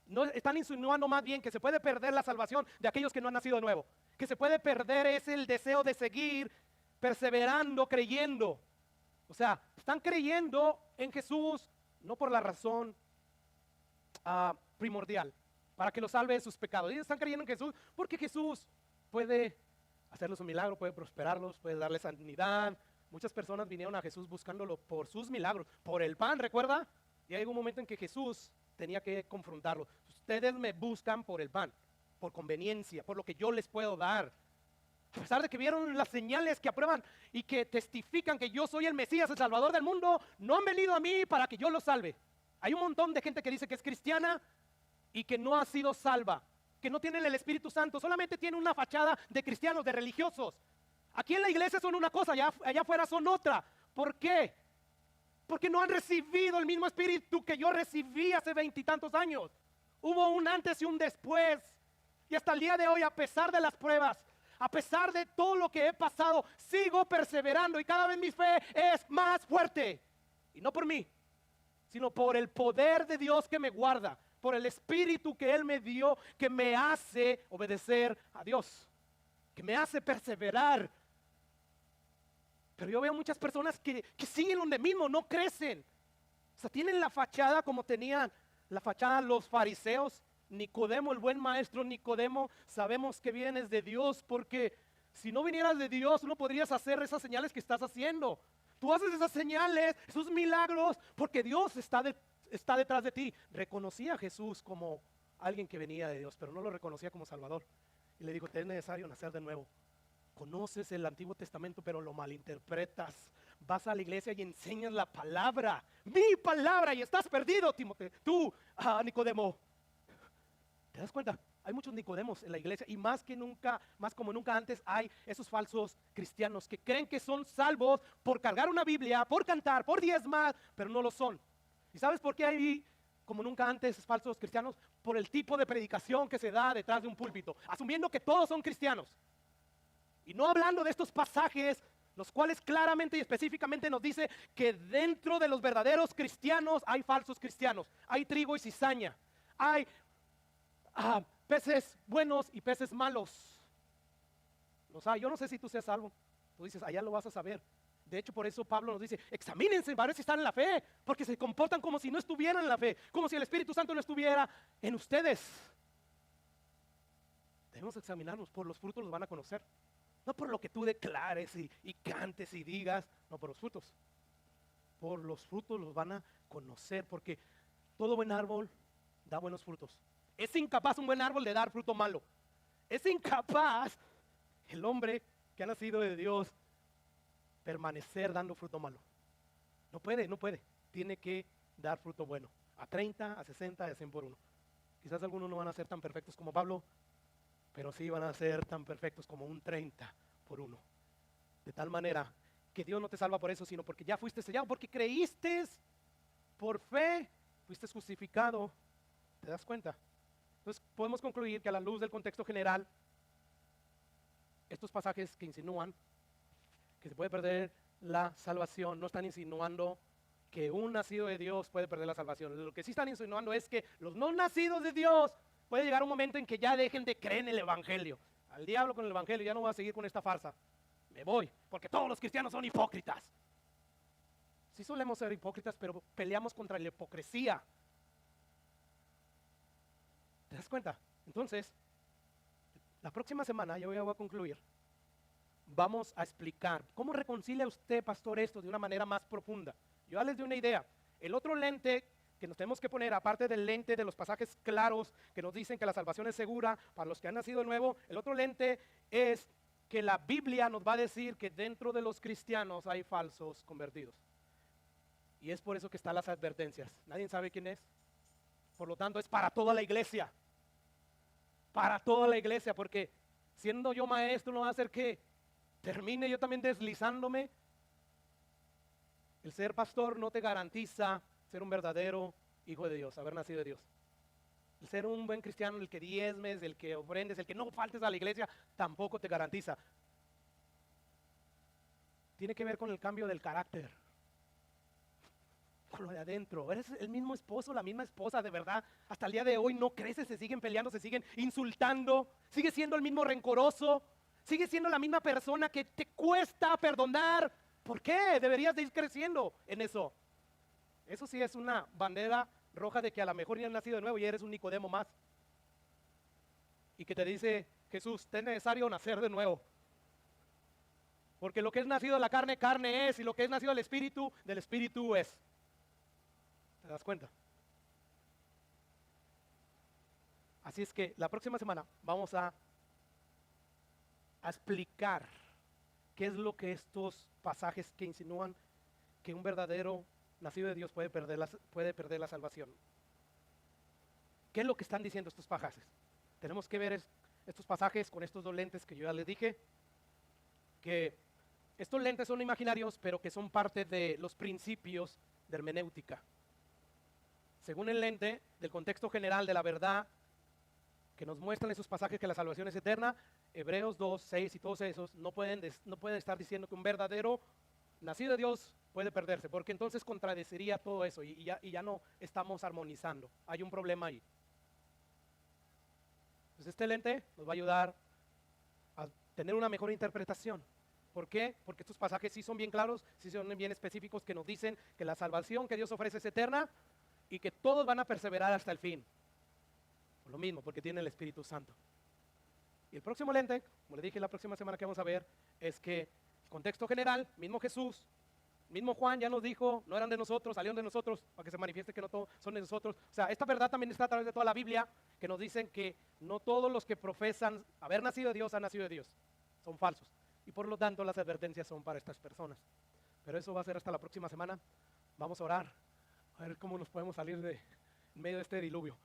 No, están insinuando más bien que se puede perder la salvación de aquellos que no han nacido de nuevo. Que se puede perder es el deseo de seguir perseverando, creyendo. O sea, están creyendo en Jesús no por la razón primordial, para que los salve de sus pecados. Ellos están creyendo en Jesús porque Jesús puede hacerles un milagro, puede prosperarlos, puede darles sanidad. Muchas personas vinieron a Jesús buscándolo por sus milagros, por el pan, ¿recuerda? Y hay un momento en que Jesús tenía que confrontarlo. Ustedes me buscan por el pan, por conveniencia, por lo que yo les puedo dar. A pesar de que vieron las señales que aprueban y que testifican que yo soy el Mesías, el Salvador del mundo, no han venido a mí para que yo los salve. Hay un montón de gente que dice que es cristiana y que no ha sido salva, que no tienen el Espíritu Santo, solamente tienen una fachada de cristianos, de religiosos. Aquí en la iglesia son una cosa, allá afuera son otra. ¿Por qué? Porque no han recibido el mismo Espíritu que yo recibí hace 20 y tantos años. Hubo un antes y un después. Y hasta el día de hoy, a pesar de las pruebas, a pesar de todo lo que he pasado, sigo perseverando y cada vez mi fe es más fuerte. Y no por mí, sino por el poder de Dios que me guarda, por el Espíritu que Él me dio, que me hace obedecer a Dios, que me hace perseverar. Pero yo veo muchas personas que siguen donde mismo, no crecen. O sea, tienen la fachada como tenían la fachada los fariseos. Nicodemo, el buen maestro Nicodemo, sabemos que vienes de Dios, porque si no vinieras de Dios no podrías hacer esas señales que estás haciendo. Tú haces esas señales, esos milagros, porque Dios está detrás de ti. Reconocía a Jesús como alguien que venía de Dios, pero no lo reconocía como Salvador. Y le dijo, te es necesario nacer de nuevo. Conoces el Antiguo Testamento, pero lo malinterpretas. Vas a la iglesia y enseñas la palabra, mi palabra, y estás perdido, tú, Nicodemo. ¿Te das cuenta? Hay muchos Nicodemos en la iglesia y más que nunca, más como nunca antes, hay esos falsos cristianos que creen que son salvos por cargar una Biblia, por cantar, por diezmar, pero no lo son. ¿Y sabes por qué hay como nunca antes falsos cristianos? Por el tipo de predicación que se da detrás de un púlpito, asumiendo que todos son cristianos. Y no hablando de estos pasajes, los cuales claramente y específicamente nos dice que dentro de los verdaderos cristianos hay falsos cristianos, hay trigo y cizaña, hay peces buenos y peces malos. Los hay. Yo no sé si tú seas salvo, tú dices, allá lo vas a saber, De hecho, por eso Pablo nos dice, examínense para ver si están en la fe, porque se comportan como si no estuvieran en la fe, como si el Espíritu Santo no estuviera en ustedes. Debemos examinarnos, por los frutos los van a conocer. No por lo que tú declares y cantes y digas, no, por los frutos. Por los frutos los van a conocer, porque todo buen árbol da buenos frutos. Es incapaz un buen árbol de dar fruto malo. Es incapaz el hombre que ha nacido de Dios permanecer dando fruto malo. No puede. Tiene que dar fruto bueno. A 30, a 60, a 100 por uno. Quizás algunos no van a ser tan perfectos como Pablo, pero sí van a ser tan perfectos como un 30 por uno. De tal manera que Dios no te salva por eso, sino porque ya fuiste sellado, porque creíste por fe, fuiste justificado. ¿Te das cuenta? Entonces podemos concluir que a la luz del contexto general, estos pasajes que insinúan que se puede perder la salvación, no están insinuando que un nacido de Dios puede perder la salvación. Lo que sí están insinuando es que los no nacidos de Dios puede llegar un momento en que ya dejen de creer en el Evangelio. Al diablo con el Evangelio, ya no voy a seguir con esta farsa. Me voy, porque todos los cristianos son hipócritas. Sí solemos ser hipócritas, pero peleamos contra la hipocresía. ¿Te das cuenta? Entonces, la próxima semana, ya voy a concluir, vamos a explicar cómo reconcilia usted, pastor, esto de una manera más profunda. Yo ya les di una idea. El otro lente que nos tenemos que poner, aparte del lente de los pasajes claros que nos dicen que la salvación es segura para los que han nacido de nuevo, el otro lente es que la Biblia nos va a decir que dentro de los cristianos hay falsos convertidos. Y es por eso que están las advertencias. ¿Nadie sabe quién es? Por lo tanto, es para toda la iglesia. Para toda la iglesia, porque siendo yo maestro no va a hacer que termine yo también deslizándome. El ser pastor no te garantiza ser un verdadero hijo de Dios, haber nacido de Dios. El ser un buen cristiano, el que diezmes, el que ofrendes, el que no faltes a la iglesia, tampoco te garantiza. Tiene que ver con el cambio del carácter, con lo de adentro. Eres el mismo esposo, la misma esposa, de verdad. Hasta el día de hoy no creces, se siguen peleando, se siguen insultando, sigue siendo el mismo rencoroso, sigue siendo la misma persona que te cuesta perdonar. ¿Por qué? Deberías de ir creciendo en eso. Eso sí es una bandera roja de que a lo mejor ya has nacido de nuevo y eres un Nicodemo más. Y que te dice Jesús, es necesario nacer de nuevo. Porque lo que es nacido de la carne, carne es. Y lo que es nacido del Espíritu es. ¿Te das cuenta? Así es que la próxima semana vamos a explicar qué es lo que estos pasajes que insinúan que un verdadero nacido de Dios puede perder la salvación. ¿Qué es lo que están diciendo estos pasajes? Tenemos que ver estos pasajes con estos dos lentes que yo ya les dije, que estos lentes son imaginarios, pero que son parte de los principios de hermenéutica. Según el lente del contexto general de la verdad que nos muestran esos pasajes que la salvación es eterna, Hebreos 2, 6 y todos esos no pueden estar diciendo que un verdadero nacido de Dios puede perderse, porque entonces contradeciría todo eso y ya no estamos armonizando. Hay un problema ahí. Entonces este lente nos va a ayudar a tener una mejor interpretación. ¿Por qué? Porque estos pasajes sí son bien claros, sí son bien específicos, que nos dicen que la salvación que Dios ofrece es eterna y que todos van a perseverar hasta el fin. Por lo mismo, porque tienen el Espíritu Santo. Y el próximo lente, como le dije la próxima semana que vamos a ver, es que el contexto general, mismo Jesús, mismo Juan ya nos dijo, no eran de nosotros, salieron de nosotros, para que se manifieste que no todos son de nosotros. O sea, esta verdad también está a través de toda la Biblia, que nos dicen que no todos los que profesan haber nacido de Dios han nacido de Dios. Son falsos. Y por lo tanto las advertencias son para estas personas. Pero eso va a ser hasta la próxima semana. Vamos a orar, a ver cómo nos podemos salir en medio de este diluvio.